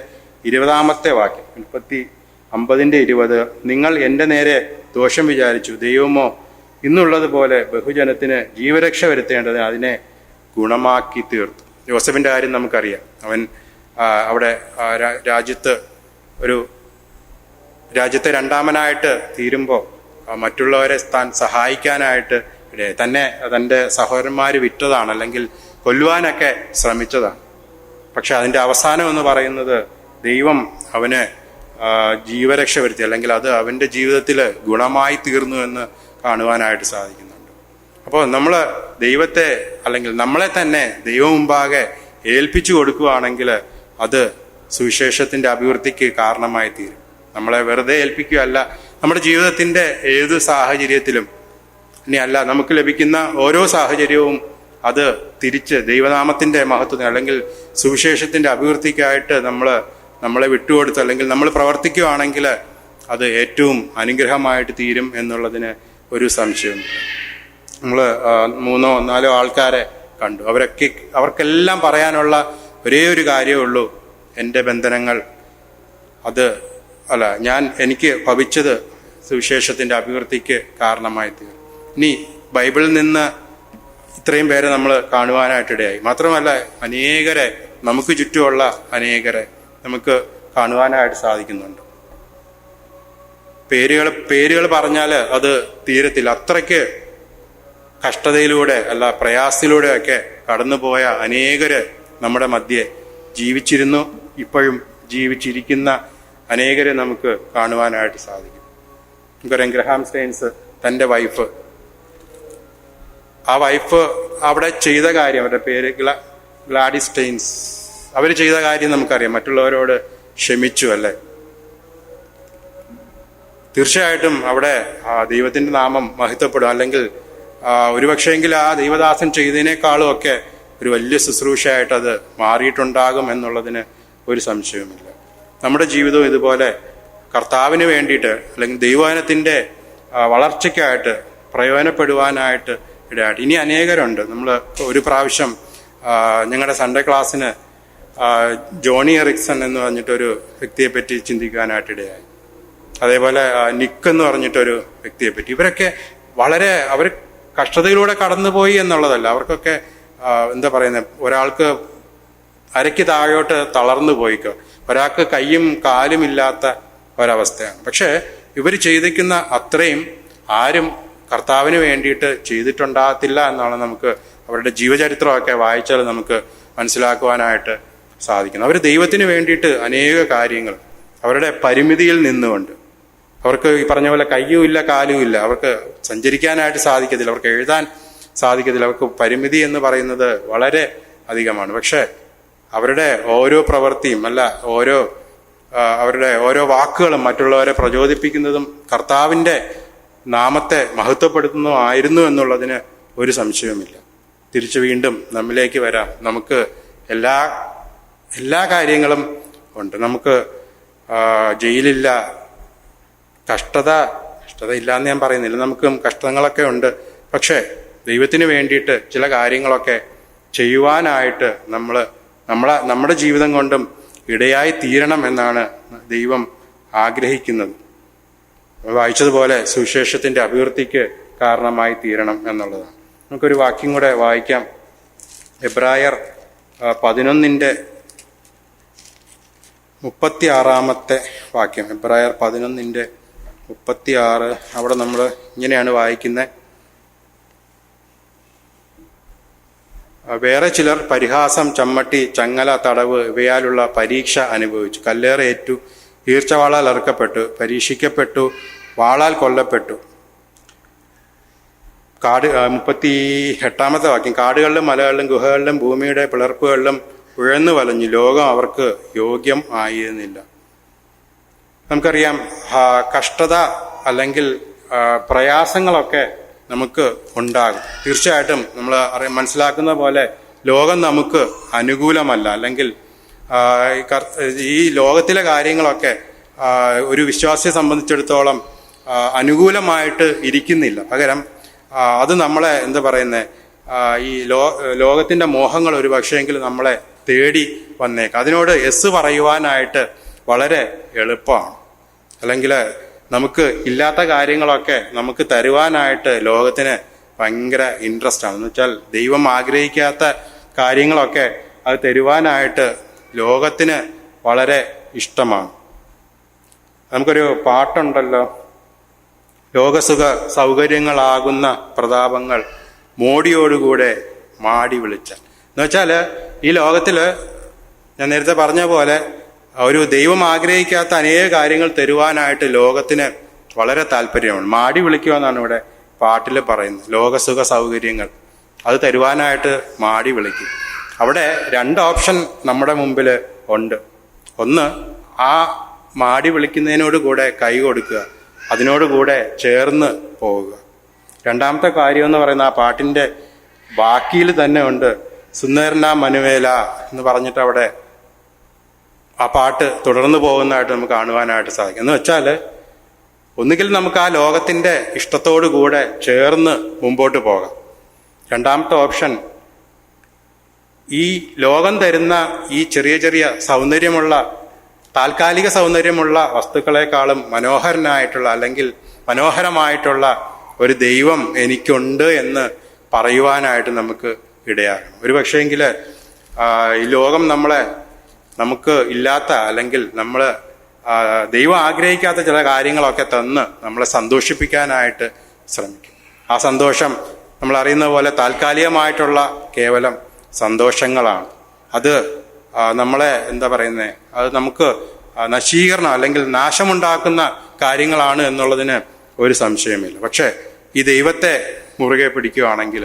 20-ാമത്തെ വാക്യം. ഉൽപ്പത്തി 50-20, നിങ്ങൾ എൻ്റെ നേരെ ദോഷം വിചാരിച്ചു, ദൈവമോ ഇന്നുള്ളതുപോലെ ബഹുജനത്തിന് ജീവരക്ഷ വരുത്തേണ്ടത് അതിനെ ഗുണമാക്കി തീർത്തു. യോസഫിന്റെ കാര്യം നമുക്കറിയാം. അവൻ അവിടെ രാജ്യത്തെ രണ്ടാമനായിട്ട് തീരുമ്പോൾ മറ്റുള്ളവരെ താൻ സഹായിക്കാനായിട്ട് തന്റെ സഹോദരന്മാര് വിറ്റതാണ്, അല്ലെങ്കിൽ കൊല്ലുവാനൊക്കെ ശ്രമിച്ചതാണ്. പക്ഷെ അതിന്റെ അവസാനം എന്ന് പറയുന്നത് ദൈവം അവന് ജീവരക്ഷ വരുത്തി, അല്ലെങ്കിൽ അത് അവന്റെ ജീവിതത്തിൽ ഗുണമായി തീർന്നു എന്ന് കാണുവാനായിട്ട് സാധിക്കുന്നുണ്ട്. അപ്പോൾ നമ്മൾ ദൈവത്തെ, അല്ലെങ്കിൽ നമ്മളെ തന്നെ ദൈവം മുമ്പാകെ ഏൽപ്പിച്ചു കൊടുക്കുകയാണെങ്കിൽ അത് സുവിശേഷത്തിന്റെ അഭിവൃദ്ധിക്ക് കാരണമായി തീരും. നമ്മളെ വെറുതെ ഏൽപ്പിക്കുകയല്ല, നമ്മുടെ ജീവിതത്തിന്റെ ഏത് സാഹചര്യത്തിലും, ഇനി അല്ല, നമുക്ക് ലഭിക്കുന്ന ഓരോ സാഹചര്യവും അത് തിരിച്ച് ദൈവനാമത്തിൻ്റെ മഹത്വത്തിന് അല്ലെങ്കിൽ സുവിശേഷത്തിൻ്റെ അഭിവൃദ്ധിക്കായിട്ട് നമ്മളെ വിട്ടുകൊടുത്ത് അല്ലെങ്കിൽ നമ്മൾ പ്രവർത്തിക്കുകയാണെങ്കിൽ അത് ഏറ്റവും അനുഗ്രഹമായിട്ട് തീരും എന്നുള്ളതിന് ഒരു സംശയമില്ല. നമ്മൾ 3-4 ആൾക്കാരെ കണ്ടു. അവർക്കെല്ലാം പറയാനുള്ള ഒരേ ഒരു കാര്യമേ ഉള്ളൂ, എൻ്റെ ബന്ധനങ്ങൾ എനിക്ക് ഭവിച്ചത് സുവിശേഷത്തിൻ്റെ അഭിവൃദ്ധിക്ക് കാരണമായി തീരും. ഇനി ബൈബിളിൽ നിന്ന് ഇത്രയും പേരെ നമ്മൾ കാണുവാനായിട്ടിടയായി. മാത്രമല്ല അനേകരെ, നമുക്ക് ചുറ്റുമുള്ള അനേകരെ നമുക്ക് കാണുവാനായിട്ട് സാധിക്കുന്നുണ്ട്. പേരുകൾ പറഞ്ഞാൽ അത് തീരത്തില്ല. അത്രയ്ക്ക് കഷ്ടതയിലൂടെ പ്രയാസത്തിലൂടെയൊക്കെ കടന്നുപോയ അനേകര് നമ്മുടെ മധ്യേ ജീവിച്ചിരുന്നു. ഇപ്പോഴും ജീവിച്ചിരിക്കുന്ന അനേകരെ നമുക്ക് കാണുവാനായിട്ട് സാധിക്കും. നമുക്കറിയാം, ഗ്രഹാം സ്റ്റെയിൻസ് തൻ്റെ വൈഫ് അവിടെ ചെയ്ത കാര്യം, അവരുടെ പേര് ഗ്ലാഡിസ് സ്റ്റെയിൻസ്, അവർ ചെയ്ത കാര്യം നമുക്കറിയാം. മറ്റുള്ളവരോട് ക്ഷമിച്ചു അല്ലേ. തീർച്ചയായിട്ടും അവിടെ ദൈവത്തിൻ്റെ നാമം മഹത്വപ്പെടും. അല്ലെങ്കിൽ ഒരുപക്ഷെങ്കിൽ ആ ദൈവദാസൻ ചെയ്തതിനേക്കാളും ഒക്കെ ഒരു വലിയ ശുശ്രൂഷയായിട്ട് അത് മാറിയിട്ടുണ്ടാകും എന്നുള്ളതിന് ഒരു സംശയവുമില്ല. നമ്മുടെ ജീവിതവും ഇതുപോലെ കർത്താവിന് വേണ്ടിയിട്ട് അല്ലെങ്കിൽ ദൈവവചനത്തിൻ്റെ വളർച്ചയ്ക്കായിട്ട് പ്രയോജനപ്പെടുവാനായിട്ട് ഇടയായിട്ട് ഇനി അനേകരുണ്ട്. നമ്മൾ ഒരു പ്രാവശ്യം ഞങ്ങളുടെ സൺഡേ ക്ലാസ്സിന് ജോണി എറിക്സൺ എന്ന് പറഞ്ഞിട്ടൊരു വ്യക്തിയെപ്പറ്റി ചിന്തിക്കാനായിട്ട് ഇടയായി. അതേപോലെ നിക്ക് എന്ന് പറഞ്ഞിട്ടൊരു വ്യക്തിയെപ്പറ്റി. ഇവരൊക്കെ അവർ കഷ്ടതയിലൂടെ കടന്നുപോയി എന്നുള്ളതല്ല, അവർക്കൊക്കെ ഒരാൾക്ക് അരയ്ക്ക് താഴോട്ട് തളർന്നു പോയിക്കോ, ഒരാൾക്ക് കയ്യും കാലും ഇല്ലാത്ത ഒരവസ്ഥയാണ്. പക്ഷെ ഇവർ ചെയ്തിരിക്കുന്ന അത്രയും ആരും കർത്താവിന് വേണ്ടിയിട്ട് ചെയ്തിട്ടുണ്ടാകത്തില്ല എന്നാണ് നമുക്ക് അവരുടെ ജീവചരിത്രമൊക്കെ വായിച്ചാൽ നമുക്ക് മനസ്സിലാക്കുവാനായിട്ട് സാധിക്കുന്നത്. അവർ ദൈവത്തിന് വേണ്ടിയിട്ട് അനേക കാര്യങ്ങൾ അവരുടെ പരിമിതിയിൽ നിന്നുകൊണ്ട്, അവർക്ക് ഈ പറഞ്ഞ പോലെ കയ്യും ഇല്ല കാലും ഇല്ല, അവർക്ക് സഞ്ചരിക്കാനായിട്ട് സാധിക്കത്തില്ല, അവർക്ക് എഴുതാൻ സാധിക്കത്തില്ല, അവർക്ക് പരിമിതി എന്ന് പറയുന്നത് വളരെ അധികമാണ്. പക്ഷെ അവരുടെ ഓരോ പ്രവൃത്തിയും അവരുടെ ഓരോ വാക്കുകളും മറ്റുള്ളവരെ പ്രചോദിപ്പിക്കുന്നതും കർത്താവിൻ്റെ നാമത്തെ മഹത്വപ്പെടുത്തുന്നതുമായിരുന്നു എന്നുള്ളതിന് ഒരു സംശയവുമില്ല. തിരിച്ചു വീണ്ടും നമ്മിലേക്ക് വരാം. നമുക്ക് എല്ലാ കാര്യങ്ങളും ഉണ്ട്. നമുക്ക് ജയിലില്ല, കഷ്ടത ഇല്ലാന്ന് ഞാൻ പറയുന്നില്ല, നമുക്കും കഷ്ടങ്ങളൊക്കെ ഉണ്ട്. പക്ഷേ ദൈവത്തിന് വേണ്ടിയിട്ട് ചില കാര്യങ്ങളൊക്കെ ചെയ്യുവാനായിട്ട് നമ്മുടെ ജീവിതം കൊണ്ടും ഇടയായി തീരണം എന്നാണ് ദൈവം ആഗ്രഹിക്കുന്നത്. വായിച്ചതുപോലെ സുവിശേഷത്തിൻ്റെ അഭിവൃദ്ധിക്ക് കാരണമായി തീരണം എന്നുള്ളതാണ്. നമുക്കൊരു വാക്യം കൂടെ വായിക്കാം. എബ്രായർ 11:36 വാക്യം. എബ്രായർ 11:36. അവിടെ നമ്മൾ ഇങ്ങനെയാണ് വായിക്കുന്നത്: വേറെ ചിലർ പരിഹാസം, ചമ്മട്ടി, ചങ്ങല, തടവ് ഇവയാലുള്ള പരീക്ഷ അനുഭവിച്ചു, കല്ലേറേറ്റു, ഈർച്ചവാളാൽ അറുക്കപ്പെട്ടു, പരീക്ഷിക്കപ്പെട്ടു, വാളാൽ കൊല്ലപ്പെട്ടു. 38 വാക്യം: കാടുകളിലും മലകളിലും ഗുഹകളിലും ഭൂമിയുടെ പിളർപ്പുകളിലും ഉഴന്നു വലഞ്ഞു, ലോകം അവർക്ക് യോഗ്യം ആയിരുന്നില്ല. നമുക്കറിയാം, കഷ്ടത അല്ലെങ്കിൽ പ്രയാസങ്ങളൊക്കെ നമുക്ക് ഉണ്ടാകും. തീർച്ചയായിട്ടും നമ്മൾ മനസ്സിലാക്കുന്ന പോലെ ലോകം നമുക്ക് അനുകൂലമല്ല. അല്ലെങ്കിൽ ഈ ലോകത്തിലെ കാര്യങ്ങളൊക്കെ ഒരു വിശ്വാസിയെ സംബന്ധിച്ചിടത്തോളം അനുകൂലമായിട്ട് ഇരിക്കുന്നില്ല. പകരം അത് നമ്മളെ ഈ ലോകത്തിൻ്റെ മോഹങ്ങൾ ഒരു പക്ഷേങ്കിൽ നമ്മളെ തേടി വന്നേക്കാം. അതിനോട് യെസ് പറയുവാനായിട്ട് വളരെ എളുപ്പമാണ്. അല്ലെങ്കിൽ നമുക്ക് ഇല്ലാത്ത കാര്യങ്ങളൊക്കെ നമുക്ക് തരുവാനായിട്ട് ലോകത്തിന് ഭയങ്കര ഇൻട്രസ്റ്റ് ആണ്. എന്ന് വെച്ചാൽ ദൈവം ആഗ്രഹിക്കാത്ത കാര്യങ്ങളൊക്കെ അത് തരുവാനായിട്ട് ലോകത്തിന് വളരെ ഇഷ്ടമാണ്. നമുക്കൊരു പാട്ടുണ്ടല്ലോ: ലോകസുഖ സൗകര്യങ്ങളാകുന്ന പ്രതാപങ്ങൾ മോടിയോടുകൂടെ മാടി വിളിച്ച. എന്ന് വെച്ചാൽ ഈ ലോകത്തിൽ ഞാൻ നേരത്തെ പറഞ്ഞ പോലെ ഒരു ദൈവം ആഗ്രഹിക്കാത്ത അനേക കാര്യങ്ങൾ തരുവാനായിട്ട് ലോകത്തിന് വളരെ താല്പര്യമാണ്. മാടി വിളിക്കുക എന്നാണ് ഇവിടെ പാട്ടിൽ പറയുന്നത്. ലോകസുഖ സൗകര്യങ്ങൾ അത് തരുവാനായിട്ട് മാടി വിളിക്കും. അവിടെ 2 ഓപ്ഷൻ നമ്മുടെ മുമ്പിൽ ഉണ്ട്. ഒന്ന്, ആ മാടി വിളിക്കുന്നതിനോട് കൂടെ കൈ കൊടുക്കുക, അതിനോട് കൂടെ ചേർന്ന് പോവുക. രണ്ടാമത്തെ കാര്യം എന്ന് പറയുന്ന ആ പാട്ടിൻ്റെ ബാക്കിയിൽ തന്നെ ഉണ്ട് സുന്ദരന മനുവേല എന്ന് പറഞ്ഞിട്ട് അവിടെ ആ പാട്ട് തുടർന്നു പോകുന്നതായിട്ട് നമുക്ക് കാണുവാനായിട്ട് സാധിക്കും. എന്ന് വെച്ചാൽ ഒന്നുകിൽ നമുക്ക് ആ ലോകത്തിൻ്റെ ഇഷ്ടത്തോടു കൂടെ ചേർന്ന് മുമ്പോട്ട് പോകാം. രണ്ടാമത്തെ ഓപ്ഷൻ, ഈ ലോകം തരുന്ന ഈ ചെറിയ ചെറിയ സൗന്ദര്യമുള്ള താൽക്കാലിക സൗന്ദര്യമുള്ള വസ്തുക്കളെക്കാളും മനോഹരനായിട്ടുള്ള അല്ലെങ്കിൽ മനോഹരമായിട്ടുള്ള ഒരു ദൈവം എനിക്കുണ്ട് എന്ന് പറയുവാനായിട്ട് നമുക്ക് ഇടയാകണം. ഒരു പക്ഷേങ്കിൽ ഈ ലോകം നമുക്ക് ഇല്ലാത്ത അല്ലെങ്കിൽ നമ്മൾ ദൈവം ആഗ്രഹിക്കാത്ത ചില കാര്യങ്ങളൊക്കെ തന്ന് നമ്മളെ സന്തോഷിപ്പിക്കാനായിട്ട് ശ്രമിക്കും. ആ സന്തോഷം നമ്മൾ അറിയുന്ന പോലെ താൽക്കാലികമായിട്ടുള്ള കേവലം സന്തോഷങ്ങളാണ്. അത് നമ്മളെ അത് നമുക്ക് നശീകരണം അല്ലെങ്കിൽ നാശമുണ്ടാക്കുന്ന കാര്യങ്ങളാണ് എന്നുള്ളതിന് ഒരു സംശയമില്ല. പക്ഷെ ഈ ദൈവത്തെ മുറുകെ പിടിക്കുകയാണെങ്കിൽ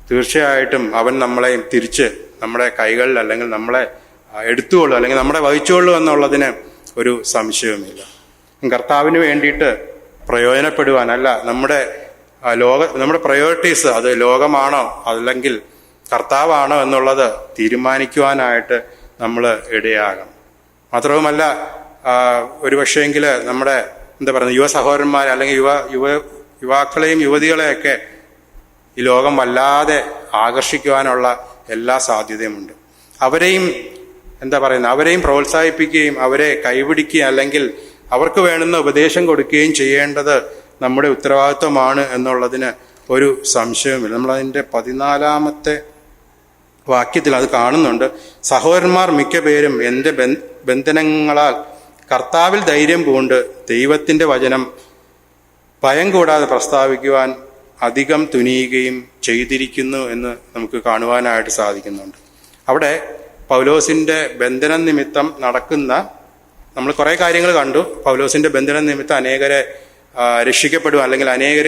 തീർച്ചയായിട്ടും അവൻ നമ്മളെയും തിരിച്ച് നമ്മുടെ കൈകളിൽ അല്ലെങ്കിൽ നമ്മളെ എടുത്തുകൊള്ളു അല്ലെങ്കിൽ നമ്മളെ വഹിച്ചുകൊള്ളു എന്നുള്ളതിന് ഒരു സംശയവുമില്ല. കർത്താവിന് വേണ്ടിയിട്ട് പ്രയോജനപ്പെടുവാനല്ല നമ്മുടെ പ്രയോറിറ്റീസ് അത് ലോകമാണോ അല്ലെങ്കിൽ കർത്താവാണോ എന്നുള്ളത് തീരുമാനിക്കുവാനായിട്ട് നമ്മൾ ഇടയാകണം. മാത്രവുമല്ല ഒരു പക്ഷേങ്കിൽ നമ്മുടെ യുവ സഹോദരന്മാർ അല്ലെങ്കിൽ യുവാക്കളെയും യുവതികളെയൊക്കെ ഈ ലോകം വല്ലാതെ ആകർഷിക്കുവാനുള്ള എല്ലാ സാധ്യതയുമുണ്ട്. അവരെയും അവരെയും പ്രോത്സാഹിപ്പിക്കുകയും അവരെ കൈപിടിക്കുകയും അല്ലെങ്കിൽ അവർക്ക് വേണ്ടുന്ന ഉപദേശം കൊടുക്കുകയും ചെയ്യേണ്ടത് നമ്മുടെ ഉത്തരവാദിത്വമാണ് എന്നുള്ളതിന് ഒരു സംശയവുമില്ല. നമ്മളതിൻ്റെ 14-ാമത്തെ വാക്യത്തിൽ അത് കാണുന്നുണ്ട്. സഹോദരന്മാർ മിക്ക പേരും എൻ്റെ ബന്ധനങ്ങളാൽ കർത്താവിൽ ധൈര്യം പൂണ്ട് ദൈവത്തിൻ്റെ വചനം ഭയം കൂടാതെ പ്രസ്താവിക്കുവാൻ അധികം തുനിയുകയും ചെയ്തിരിക്കുന്നു എന്ന് നമുക്ക് കാണുവാനായിട്ട് സാധിക്കുന്നുണ്ട്. അവിടെ പൗലോസിന്റെ ബന്ധനം നിമിത്തം നടക്കുന്ന നമ്മൾ കുറേ കാര്യങ്ങൾ കണ്ടു. പൗലോസിന്റെ ബന്ധനം നിമിത്തം അനേകരെ രക്ഷിക്കപ്പെടുക അല്ലെങ്കിൽ അനേകർ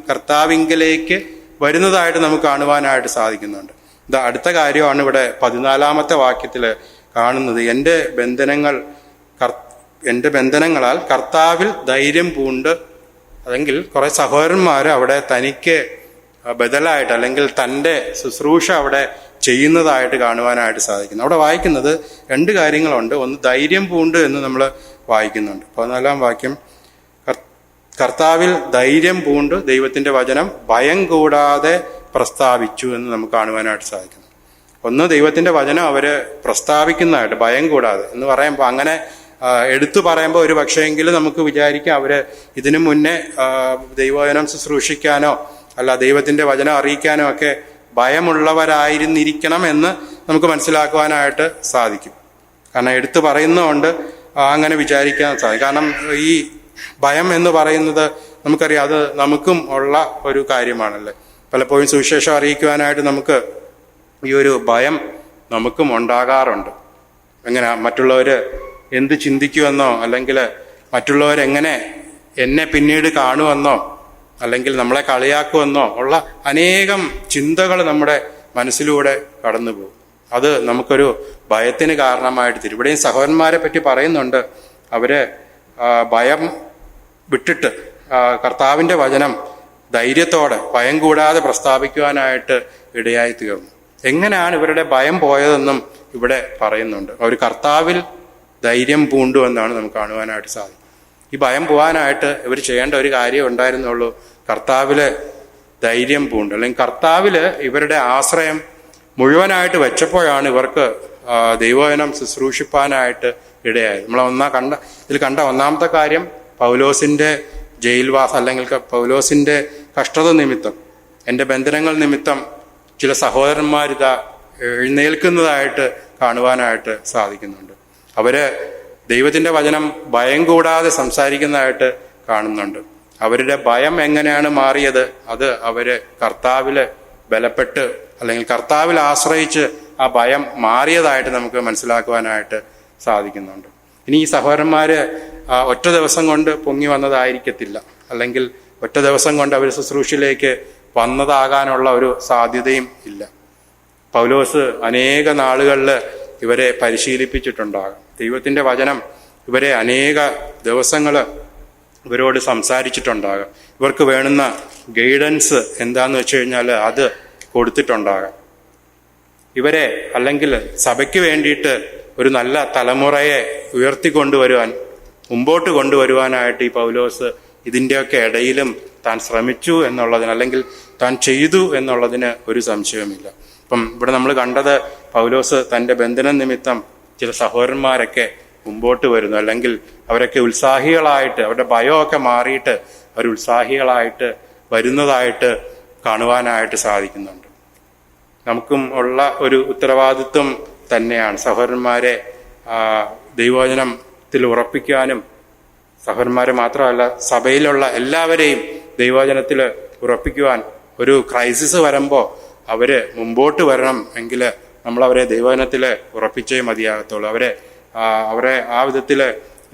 കർത്താവിങ്കലേക്ക് വരുന്നതായിട്ട് നമുക്ക് കാണുവാനായിട്ട് സാധിക്കുന്നുണ്ട്. അടുത്ത കാര്യമാണ് ഇവിടെ 14-ാമത്തെ വാക്യത്തിൽ കാണുന്നത്. എൻ്റെ ബന്ധനങ്ങളാൽ കർത്താവിൽ ധൈര്യം പൂണ്ട്, അല്ലെങ്കിൽ കുറെ സഹോദരന്മാർ അവിടെ തനിക്ക് ബദലായിട്ട് അല്ലെങ്കിൽ തൻ്റെ ശുശ്രൂഷ അവിടെ ചെയ്യുന്നതായിട്ട് കാണുവാനായിട്ട് സാധിക്കുന്നു. അവിടെ വായിക്കുന്നത് 2 കാര്യങ്ങളുണ്ട്. ഒന്ന് ധൈര്യം പൂണ്ട് എന്ന് നമ്മൾ വായിക്കുന്നുണ്ട്. 14-ാം വാക്യം, കർത്താവിൽ ധൈര്യം പൂണ്ട് ദൈവത്തിൻ്റെ വചനം ഭയം കൂടാതെ പ്രസ്താവിച്ചു എന്ന് നമുക്ക് കാണുവാനായിട്ട് സാധിക്കുന്നു. ഒന്ന്, ദൈവത്തിൻ്റെ വചനം അവര് പ്രസ്താവിക്കുന്നതായിട്ട് ഭയം കൂടാതെ എന്ന് പറയുമ്പോൾ അങ്ങനെ എടുത്തു പറയുമ്പോൾ ഒരു പക്ഷേങ്കിലും നമുക്ക് വിചാരിക്കാം അവര് ഇതിനു മുന്നേ ദൈവവചനം ശുശ്രൂഷിക്കാനോ അല്ല ദൈവത്തിൻ്റെ വചനം അറിയിക്കാനോ ഒക്കെ ഭയമുള്ളവരായിരുന്നിരിക്കണം എന്ന് നമുക്ക് മനസ്സിലാക്കുവാനായിട്ട് സാധിക്കും. കാരണം എടുത്തു പറയുന്നതുകൊണ്ട് അങ്ങനെ വിചാരിക്കാൻ സാധിക്കും. കാരണം ഈ ഭയം എന്ന് പറയുന്നത് നമുക്കറിയാം, അത് നമുക്കും ഉള്ള ഒരു കാര്യമാണല്ലേ. പലപ്പോഴും സുവിശേഷം അറിയിക്കുവാനായിട്ട് നമുക്ക് ഈ ഒരു ഭയം നമുക്കും ഉണ്ടാകാറുണ്ട്. എങ്ങനെ മറ്റുള്ളവർ എന്ത് ചിന്തിക്കുമെന്നോ അല്ലെങ്കിൽ മറ്റുള്ളവരെങ്ങനെ എന്നെ പിന്നീട് കാണുമെന്നോ അല്ലെങ്കിൽ നമ്മളെ കളിയാക്കുമെന്നോ ഉള്ള അനേകം ചിന്തകൾ നമ്മുടെ മനസ്സിലൂടെ കടന്നു പോകും. അത് നമുക്കൊരു ഭയത്തിന് കാരണമായിട്ട് തീരും. ഇവിടെയും സഹോദരന്മാരെ പറ്റി പറയുന്നുണ്ട്. അവര് ഭയം വിട്ടിട്ട് കർത്താവിൻ്റെ വചനം ധൈര്യത്തോടെ ഭയം കൂടാതെ പ്രസ്താവിക്കുവാനായിട്ട് ഇടയായി തീർന്നു. എങ്ങനെയാണ് ഇവരുടെ ഭയം പോയതെന്നും ഇവിടെ പറയുന്നുണ്ട്. അവർ കർത്താവിൽ ധൈര്യം പൂണ്ടു എന്നാണ് നമുക്ക് കാണുവാനായിട്ട് സാധിക്കും. ഈ ഭയം പോകാനായിട്ട് ഇവർ ചെയ്യേണ്ട ഒരു കാര്യം ഉണ്ടായിരുന്നുള്ളൂ, കർത്താവില് ധൈര്യം പൂണ്ടു. അല്ലെങ്കിൽ കർത്താവില് ഇവരുടെ ആശ്രയം മുഴുവനായിട്ട് വെച്ചപ്പോഴാണ് ഇവർക്ക് ദൈവവചനം ശുശ്രൂഷിപ്പാനായിട്ട് ഇടയായത്. ഇതിൽ കണ്ട ഒന്നാമത്തെ കാര്യം പൗലോസിന്റെ ജയിൽവാസം അല്ലെങ്കിൽ പൗലോസിന്റെ കഷ്ടത നിമിത്തം, എൻ്റെ ബന്ധനങ്ങൾ നിമിത്തം ചില സഹോദരന്മാരിതാ എഴുന്നേൽക്കുന്നതായിട്ട് കാണുവാനായിട്ട് സാധിക്കുന്നുണ്ട്. അവര് ദൈവത്തിൻ്റെ വചനം ഭയം കൂടാതെ സംസാരിക്കുന്നതായിട്ട് കാണുന്നുണ്ട്. അവരുടെ ഭയം എങ്ങനെയാണ് മാറിയത്? അത് അവര് കർത്താവില് ബലപ്പെട്ട് അല്ലെങ്കിൽ കർത്താവിൽ ആശ്രയിച്ച് ആ ഭയം മാറിയതായിട്ട് നമുക്ക് മനസ്സിലാക്കുവാനായിട്ട് സാധിക്കുന്നുണ്ട്. ഇനി ഈ സഹോദരന്മാര് ഒറ്റ ദിവസം കൊണ്ട് പൊങ്ങി വന്നതായിരിക്കത്തില്ല, അല്ലെങ്കിൽ ഒറ്റ ദിവസം കൊണ്ട് അവർ ശുശ്രൂഷയിലേക്ക് വന്നതാകാനുള്ള ഒരു സാധ്യതയും ഇല്ല. പൗലോസ് അനേക നാളുകളിൽ ഇവരെ പരിശീലിപ്പിച്ചിട്ടുണ്ടാകും. ദൈവത്തിൻ്റെ വചനം ഇവരെ അനേക ദിവസങ്ങൾ ഇവരോട് സംസാരിച്ചിട്ടുണ്ടാകും. ഇവർക്ക് വേണ്ടുന്ന ഗൈഡൻസ് എന്താന്ന് വെച്ച് കഴിഞ്ഞാൽ അത് കൊടുത്തിട്ടുണ്ടാകാം. ഇവരെ അല്ലെങ്കിൽ സഭയ്ക്ക് വേണ്ടിയിട്ട് ഒരു നല്ല തലമുറയെ ഉയർത്തിക്കൊണ്ടുവരുവാൻ, മുമ്പോട്ട് കൊണ്ടുവരുവാനായിട്ട് ഈ പൗലോസ് ഇതിൻ്റെയൊക്കെ ഇടയിലും താൻ ശ്രമിച്ചു എന്നുള്ളതിന്, അല്ലെങ്കിൽ താൻ ചെയ്തു എന്നുള്ളതിന് ഒരു സംശയവുമില്ല. ഇപ്പം ഇവിടെ നമ്മൾ കണ്ടത് പൗലോസ് തൻ്റെ ബന്ധനം നിമിത്തം ചില സഹോദരന്മാരൊക്കെ മുമ്പോട്ട് വരുന്നു, അല്ലെങ്കിൽ അവരൊക്കെ ഉത്സാഹികളായിട്ട്, അവരുടെ ഭയമൊക്കെ മാറിയിട്ട് അവർ ഉത്സാഹികളായിട്ട് വരുന്നതായിട്ട് കാണുവാനായിട്ട് സാധിക്കുന്നുണ്ട്. നമുക്കും ഉള്ള ഒരു ഉത്തരവാദിത്വം തന്നെയാണ് സഹോദരന്മാരെ ദൈവവചനത്തിൽ ഉറപ്പിക്കാനും, സഹോദരന്മാരെ മാത്രമല്ല സഭയിലുള്ള എല്ലാവരെയും ദൈവവചനത്തിൽ ഉറപ്പിക്കുവാൻ. ഒരു ക്രൈസിസ് വരുമ്പോൾ അവര് മുമ്പോട്ട് വരണം എങ്കിൽ നമ്മളവരെ ദൈവവചനത്തിൽ ഉറപ്പിച്ചേ മതിയാകത്തുള്ളൂ. അവരെ ആ വിധത്തിൽ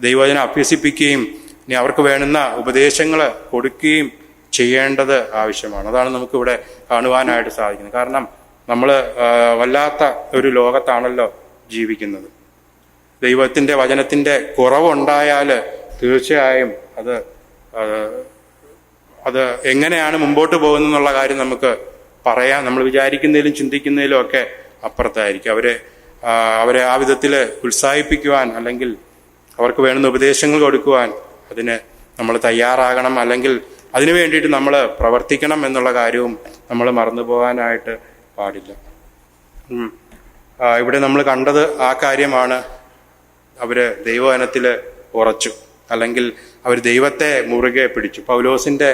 ദൈവവചനം അഭ്യസിപ്പിക്കുകയും ഇനി അവർക്ക് വേണ്ടുന്ന ഉപദേശങ്ങൾ കൊടുക്കുകയും ചെയ്യേണ്ടത് ആവശ്യമാണ്. അതാണ് നമുക്കിവിടെ കാണുവാനായിട്ട് സാധിക്കുന്നത്. കാരണം നമ്മൾ വല്ലാത്ത ഒരു ലോകത്താണല്ലോ ജീവിക്കുന്നത്. ദൈവത്തിൻ്റെ വചനത്തിൻ്റെ കുറവുണ്ടായാൽ തീർച്ചയായും അത് എങ്ങനെയാണ് മുമ്പോട്ട് പോകുന്നതെന്നുള്ള കാര്യം നമുക്ക് പറയാം. നമ്മൾ വിചാരിക്കുന്നതിലും ചിന്തിക്കുന്നതിലും ഒക്കെ അപ്പുറത്തായിരിക്കും. അവരെ ആ വിധത്തിൽ ഉത്സാഹിപ്പിക്കുവാൻ, അല്ലെങ്കിൽ അവർക്ക് വേണ്ടുന്ന ഉപദേശങ്ങൾ കൊടുക്കുവാൻ അതിന് നമ്മൾ തയ്യാറാകണം, അല്ലെങ്കിൽ അതിനു വേണ്ടിയിട്ട് നമ്മൾ പ്രവർത്തിക്കണം എന്നുള്ള കാര്യവും നമ്മൾ മറന്നു പോകാനായിട്ട് പാടില്ല. ഇവിടെ നമ്മൾ കണ്ടത് ആ കാര്യമാണ്. അവര് ദൈവവചനത്തിൽ ഉറച്ചു, അല്ലെങ്കിൽ അവർ ദൈവത്തെ മുറുകെ പിടിച്ചു. പൗലോസിന്റെ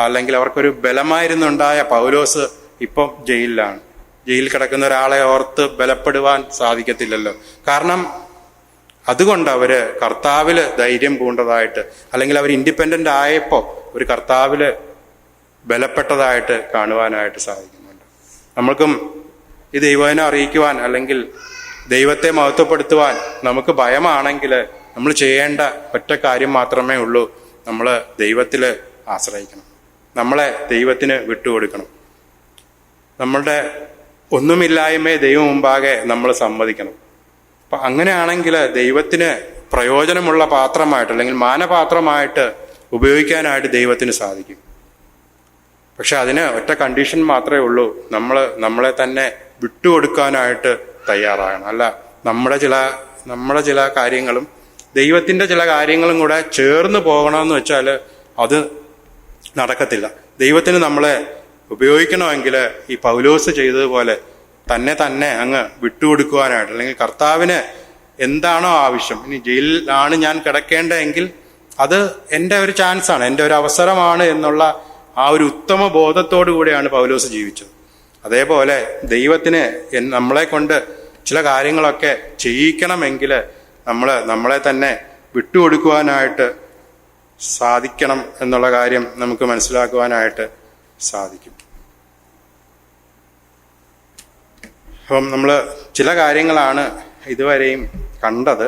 അല്ലെങ്കിൽ അവർക്കൊരു ബലമായിരുന്നുണ്ടായ പൗലോസ് ഇപ്പം ജയിലിലാണ്. ജയിലിൽ കിടക്കുന്ന ഒരാളെ ഓർത്ത് ബലപ്പെടുവാൻ സാധിക്കത്തില്ലല്ലോ. കാരണം അതുകൊണ്ട് അവര് കർത്താവില് ധൈര്യം പൂണ്ടതായിട്ട്, അല്ലെങ്കിൽ അവർ ഇൻഡിപെൻഡന്റ് ആയപ്പോൾ ഒരു കർത്താവില് ബലപ്പെട്ടതായിട്ട് കാണുവാനായിട്ട് സാധിക്കുന്നുണ്ട്. നമ്മൾക്കും ഈ ദൈവവചനം അറിയിക്കുവാൻ, അല്ലെങ്കിൽ ദൈവത്തെ മഹത്വപ്പെടുത്തുവാൻ നമുക്ക് ഭയമാണെങ്കിൽ നമ്മൾ ചെയ്യേണ്ട ഒറ്റ കാര്യം മാത്രമേ ഉള്ളൂ. നമ്മൾ ദൈവത്തിൽ ആശ്രയിക്കണം, നമ്മളെ ദൈവത്തിന് വിട്ടുകൊടുക്കണം. നമ്മളുടെ ഒന്നുമില്ലായ്മയെ ദൈവം മുമ്പാകെ നമ്മൾ സമ്മതിക്കണം. അപ്പം അങ്ങനെയാണെങ്കിൽ ദൈവത്തിന് പ്രയോജനമുള്ള പാത്രമായിട്ട്, അല്ലെങ്കിൽ മാനപാത്രമായിട്ട് ഉപയോഗിക്കാനായിട്ട് ദൈവത്തിന് സാധിക്കും. പക്ഷെ അതിന് ഒറ്റ കണ്ടീഷൻ മാത്രമേ ഉള്ളൂ, നമ്മളെ തന്നെ വിട്ടുകൊടുക്കാനായിട്ട് തയ്യാറാകണം. അല്ല നമ്മുടെ ചില കാര്യങ്ങളും ദൈവത്തിൻ്റെ ചില കാര്യങ്ങളും കൂടെ ചേർന്ന് പോകണമെന്ന് വെച്ചാൽ അത് നടക്കത്തില്ല. ദൈവത്തിന് നമ്മളെ ഉപയോഗിക്കണമെങ്കിൽ ഈ പൗലോസ് ചെയ്തതുപോലെ തന്നെ അങ്ങ് വിട്ടുകൊടുക്കുവാനായിട്ട്, അല്ലെങ്കിൽ കർത്താവിന് എന്താണോ ആവശ്യം, ഇനി ജയിലിലാണ് ഞാൻ കിടക്കേണ്ടതെങ്കിൽ അത് എൻ്റെ ഒരു ചാൻസാണ്, എൻ്റെ ഒരു അവസരമാണ് എന്നുള്ള ആ ഒരു ഉത്തമ ബോധത്തോടു കൂടെയാണ് പൗലോസ് ജീവിച്ചത്. അതേപോലെ ദൈവത്തിന് നമ്മളെ കൊണ്ട് ചില കാര്യങ്ങളൊക്കെ ചെയ്യിക്കണമെങ്കിൽ നമ്മളെ തന്നെ വിട്ടുകൊടുക്കുവാനായിട്ട് സാധിക്കണം എന്നുള്ള കാര്യം നമുക്ക് മനസ്സിലാക്കുവാനായിട്ട് സാധിക്കും. അപ്പം നമ്മൾ ചില കാര്യങ്ങളാണ് ഇതുവരെയും കണ്ടത്.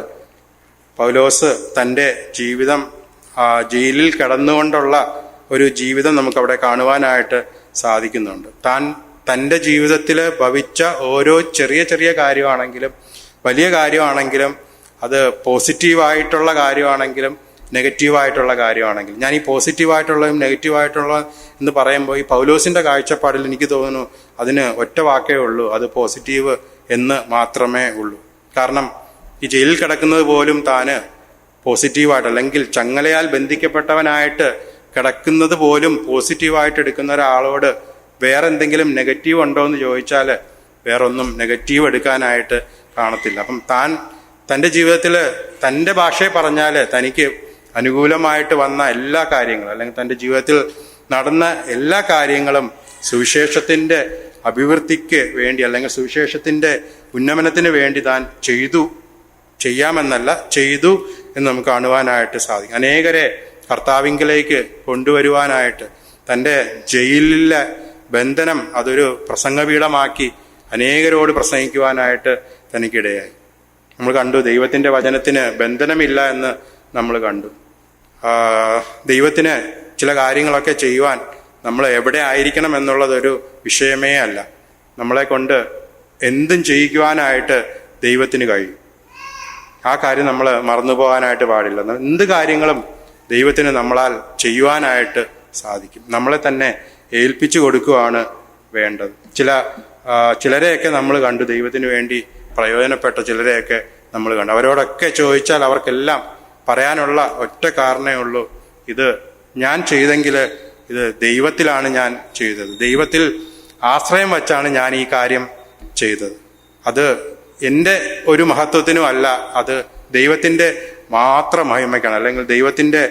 പൗലോസ് തൻ്റെ ജീവിതം ജയിലിൽ കിടന്നുകൊണ്ടുള്ള ഒരു ജീവിതം നമുക്കവിടെ കാണുവാനായിട്ട് സാധിക്കുന്നുണ്ട്. തൻ്റെ ജീവിതത്തിൽ ഭവിച്ച ഓരോ ചെറിയ ചെറിയ കാര്യമാണെങ്കിലും വലിയ കാര്യമാണെങ്കിലും, അത് പോസിറ്റീവായിട്ടുള്ള കാര്യമാണെങ്കിലും നെഗറ്റീവായിട്ടുള്ള കാര്യമാണെങ്കിലും, ഞാൻ ഈ പോസിറ്റീവായിട്ടുള്ളതും നെഗറ്റീവായിട്ടുള്ള എന്ന് പറയുമ്പോൾ ഈ പൗലോസിൻ്റെ കാഴ്ചപ്പാടിൽ എനിക്ക് തോന്നുന്നു അതിന് ഒറ്റ വാക്കേ ഉള്ളൂ, അത് പോസിറ്റീവ് എന്ന് മാത്രമേ ഉള്ളൂ. കാരണം ഈ ജയിലിൽ കിടക്കുന്നത് പോലും താന് പോസിറ്റീവായിട്ട്, അല്ലെങ്കിൽ ചങ്ങലയാൽ ബന്ധിക്കപ്പെട്ടവനായിട്ട് കിടക്കുന്നത് പോലും പോസിറ്റീവായിട്ട് എടുക്കുന്ന ഒരാളോട് വേറെ എന്തെങ്കിലും നെഗറ്റീവ് ഉണ്ടോ എന്ന് ചോദിച്ചാൽ വേറൊന്നും നെഗറ്റീവ് എടുക്കാനായിട്ട് കാണത്തില്ല. അപ്പം തൻ്റെ ജീവിതത്തിൽ തൻ്റെ ഭാഷയെ പറഞ്ഞാൽ തനിക്ക് അനുകൂലമായിട്ട് വന്ന എല്ലാ കാര്യങ്ങളും, അല്ലെങ്കിൽ തൻ്റെ ജീവിതത്തിൽ നടന്ന എല്ലാ കാര്യങ്ങളും സുവിശേഷത്തിൻ്റെ അഭിവൃദ്ധിക്ക് വേണ്ടി, അല്ലെങ്കിൽ സുവിശേഷത്തിൻ്റെ ഉന്നമനത്തിന് വേണ്ടി താൻ ചെയ്യാമെന്നല്ല ചെയ്തു എന്ന് നമുക്ക് കാണുവാനായിട്ട് സാധിക്കും. അനേകരെ കർത്താവിങ്കലേക്ക് കൊണ്ടുവരുവാനായിട്ട് തൻ്റെ ജയിലിലെ ബന്ധനം അതൊരു പ്രസംഗപീഠമാക്കി അനേകരോട് പ്രസംഗിക്കുവാനായിട്ട് തനിക്കിടയായി. നമ്മൾ കണ്ടു ദൈവത്തിൻ്റെ വചനത്തിന് ബന്ധനമില്ല എന്ന് നമ്മൾ കണ്ടു. ദൈവത്തിന് ചില കാര്യങ്ങളൊക്കെ ചെയ്യുവാൻ നമ്മൾ എവിടെ ആയിരിക്കണം എന്നുള്ളതൊരു വിഷയമേ അല്ല. നമ്മളെ കൊണ്ട് എന്തും ചെയ്യിക്കുവാനായിട്ട് ദൈവത്തിന് കഴിയും. ആ കാര്യം നമ്മൾ മറന്നു പോകാനായിട്ട് പാടില്ല. എന്ത് കാര്യങ്ങളും ദൈവത്തിന് നമ്മളാൽ ചെയ്യുവാനായിട്ട് സാധിക്കും. നമ്മളെ തന്നെ ഏൽപ്പിച്ചു കൊടുക്കുകയാണ് വേണ്ടത്. ചിലരെയൊക്കെ നമ്മൾ കണ്ടു, ദൈവത്തിന് വേണ്ടി പ്രയോജനപ്പെട്ട ചിലരെയൊക്കെ നമ്മൾ കണ്ടു. അവരോടൊക്കെ ചോദിച്ചാൽ അവർക്കെല്ലാം പറയാനുള്ള ഒറ്റ കാരണമേ ഉള്ളൂ, ഇത് ഞാൻ ചെയ്തെങ്കിൽ ഇത് ദൈവത്തിലാണ് ഞാൻ ചെയ്തത്, ദൈവത്തിൽ ആശ്രയം വച്ചാണ് ഞാൻ ഈ കാര്യം ചെയ്തത്. അത് എൻ്റെ ഒരു മഹത്വത്തിനും അല്ല, അത് ദൈവത്തിൻ്റെ മാത്രം മഹിമയ്ക്കാണ്, അല്ലെങ്കിൽ ദൈവത്തിൻ്റെ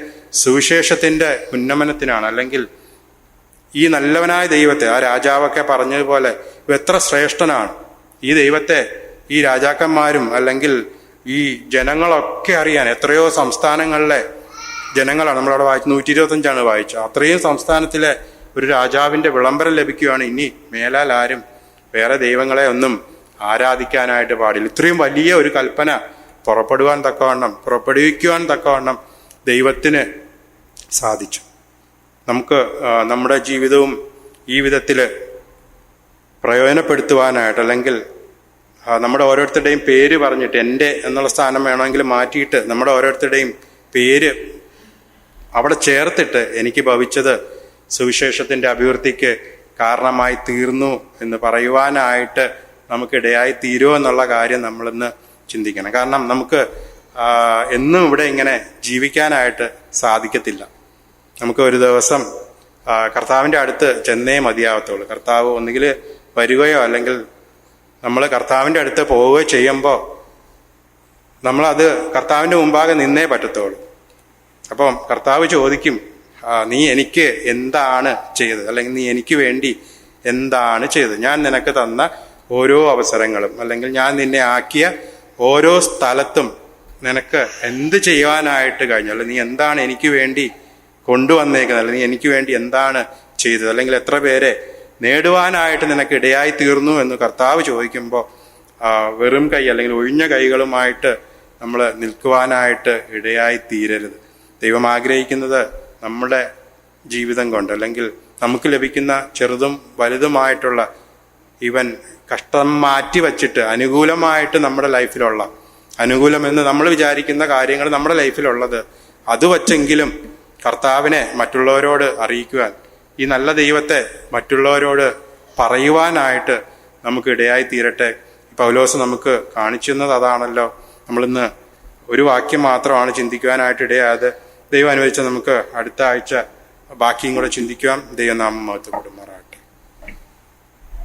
സുവിശേഷത്തിൻ്റെ ഉന്നമനത്തിനാണ്. അല്ലെങ്കിൽ ഈ നല്ലവനായ ദൈവത്തെ, ആ രാജാവൊക്കെ പറഞ്ഞതുപോലെ എത്ര ശ്രേഷ്ഠനാണ്, ഈ ദൈവത്തെ ഈ രാജാക്കന്മാരും അല്ലെങ്കിൽ ഈ ജനങ്ങളൊക്കെ അറിയാൻ എത്രയോ സംസ്ഥാനങ്ങളിലെ ജനങ്ങളാണ്. നമ്മളവിടെ വായിച്ചു 125 വായിച്ചത്. അത്രയും സംസ്ഥാനത്തിലെ ഒരു രാജാവിൻ്റെ വിളംബരം ലഭിക്കുകയാണ്, ഇനി മേലാൽ ആരും വേറെ ദൈവങ്ങളെ ഒന്നും ആരാധിക്കാനായിട്ട് പാടില്ല. ഇത്രയും വലിയ ഒരു കൽപ്പന പുറപ്പെടുവിക്കുവാൻ തക്കവണ്ണം ദൈവത്തിന് സാധിച്ചു. നമുക്ക് നമ്മുടെ ജീവിതവും ഈ വിധത്തിൽ പ്രയോജനപ്പെടുത്തുവാനായിട്ട്, അല്ലെങ്കിൽ നമ്മുടെ ഓരോരുത്തരുടെയും പേര് പറഞ്ഞിട്ട്, എൻ്റെ എന്നുള്ള സ്ഥാനം വേണമെങ്കിൽ മാറ്റിയിട്ട് നമ്മുടെ ഓരോരുത്തരുടെയും പേര് അവിടെ ചേർത്തിട്ട് എനിക്ക് ഭവിച്ചത് സുവിശേഷത്തിൻ്റെ അഭിവൃദ്ധിക്ക് കാരണമായി തീർന്നു എന്ന് പറയുവാനായിട്ട് നമുക്കിടയായി തീരുമോ എന്നുള്ള കാര്യം നമ്മളിന്ന് ചിന്തിക്കണം. കാരണം നമുക്ക് എന്നും ഇവിടെ ഇങ്ങനെ ജീവിക്കാനായിട്ട് സാധിക്കത്തില്ല. നമുക്ക് ഒരു ദിവസം കർത്താവിൻ്റെ അടുത്ത് ചെന്നേ മതിയാവത്തുള്ളൂ. കർത്താവ് ഒന്നുകിൽ വരികയോ അല്ലെങ്കിൽ നമ്മൾ കർത്താവിൻ്റെ അടുത്ത് പോവുകയോ ചെയ്യുമ്പോൾ നമ്മളത് കർത്താവിൻ്റെ മുമ്പാകെ നിന്നേ പറ്റത്തുള്ളൂ. അപ്പം കർത്താവ് ചോദിക്കും, നീ എനിക്ക് എന്താണ് ചെയ്തത്, അല്ലെങ്കിൽ നീ എനിക്ക് വേണ്ടി എന്താണ് ചെയ്തത്? ഞാൻ നിനക്ക് തന്ന ഓരോ അവസരങ്ങളും, അല്ലെങ്കിൽ ഞാൻ നിന്നെ ആക്കിയ ഓരോ സ്ഥലത്തും നിനക്ക് എന്ത് ചെയ്യുവാനായിട്ട് കഴിഞ്ഞു, അല്ലെങ്കിൽ നീ എന്താണ് എനിക്ക് വേണ്ടി കൊണ്ടുവന്നേക്കുന്നത്, അല്ലെങ്കിൽ നീ എനിക്ക് വേണ്ടി എന്താണ് ചെയ്തത്, അല്ലെങ്കിൽ എത്ര പേരെ നേടുവാനായിട്ട് നിനക്ക് ഇടയായി തീർന്നു എന്ന് കർത്താവ് ചോദിക്കുമ്പോൾ വെറും കൈ അല്ലെങ്കിൽ ഒഴിഞ്ഞ കൈകളുമായിട്ട് നമ്മൾ നിൽക്കുവാനായിട്ട് ഇടയായി തീരരുത്. ദൈവം ആഗ്രഹിക്കുന്നത് നമ്മുടെ ജീവിതം കൊണ്ട്, അല്ലെങ്കിൽ നമുക്ക് ലഭിക്കുന്ന ചെറുതും വലുതുമായിട്ടുള്ള ഈവൻ കഷ്ടം മാറ്റി വച്ചിട്ട് അനുകൂലമായിട്ട് നമ്മുടെ ലൈഫിലുള്ള, അനുകൂലമെന്ന് നമ്മൾ വിചാരിക്കുന്ന കാര്യങ്ങൾ നമ്മുടെ ലൈഫിലുള്ളത്, അത് വച്ചെങ്കിലും കർത്താവിനെ മറ്റുള്ളവരോട് അറിയിക്കുവാൻ, ഈ നല്ല ദൈവത്തെ മറ്റുള്ളവരോട് പറയുവാനായിട്ട് നമുക്ക് ഇടയായി തീരട്ടെ. പൗലോസ് നമുക്ക് കാണിച്ചു തന്നത് അതാണല്ലോ. നമ്മളിന്ന് ഒരു വാക്യം മാത്രമാണ് ചിന്തിക്കുവാനായിട്ട് ഇടയായത്. ദൈവം അനുവദിച്ച നമുക്ക് അടുത്ത ആഴ്ച ബാക്കിയും കൂടെ ചിന്തിക്കുവാൻ ദൈവനാമം മഹത്വപ്പെടുമാറാകട്ടെ.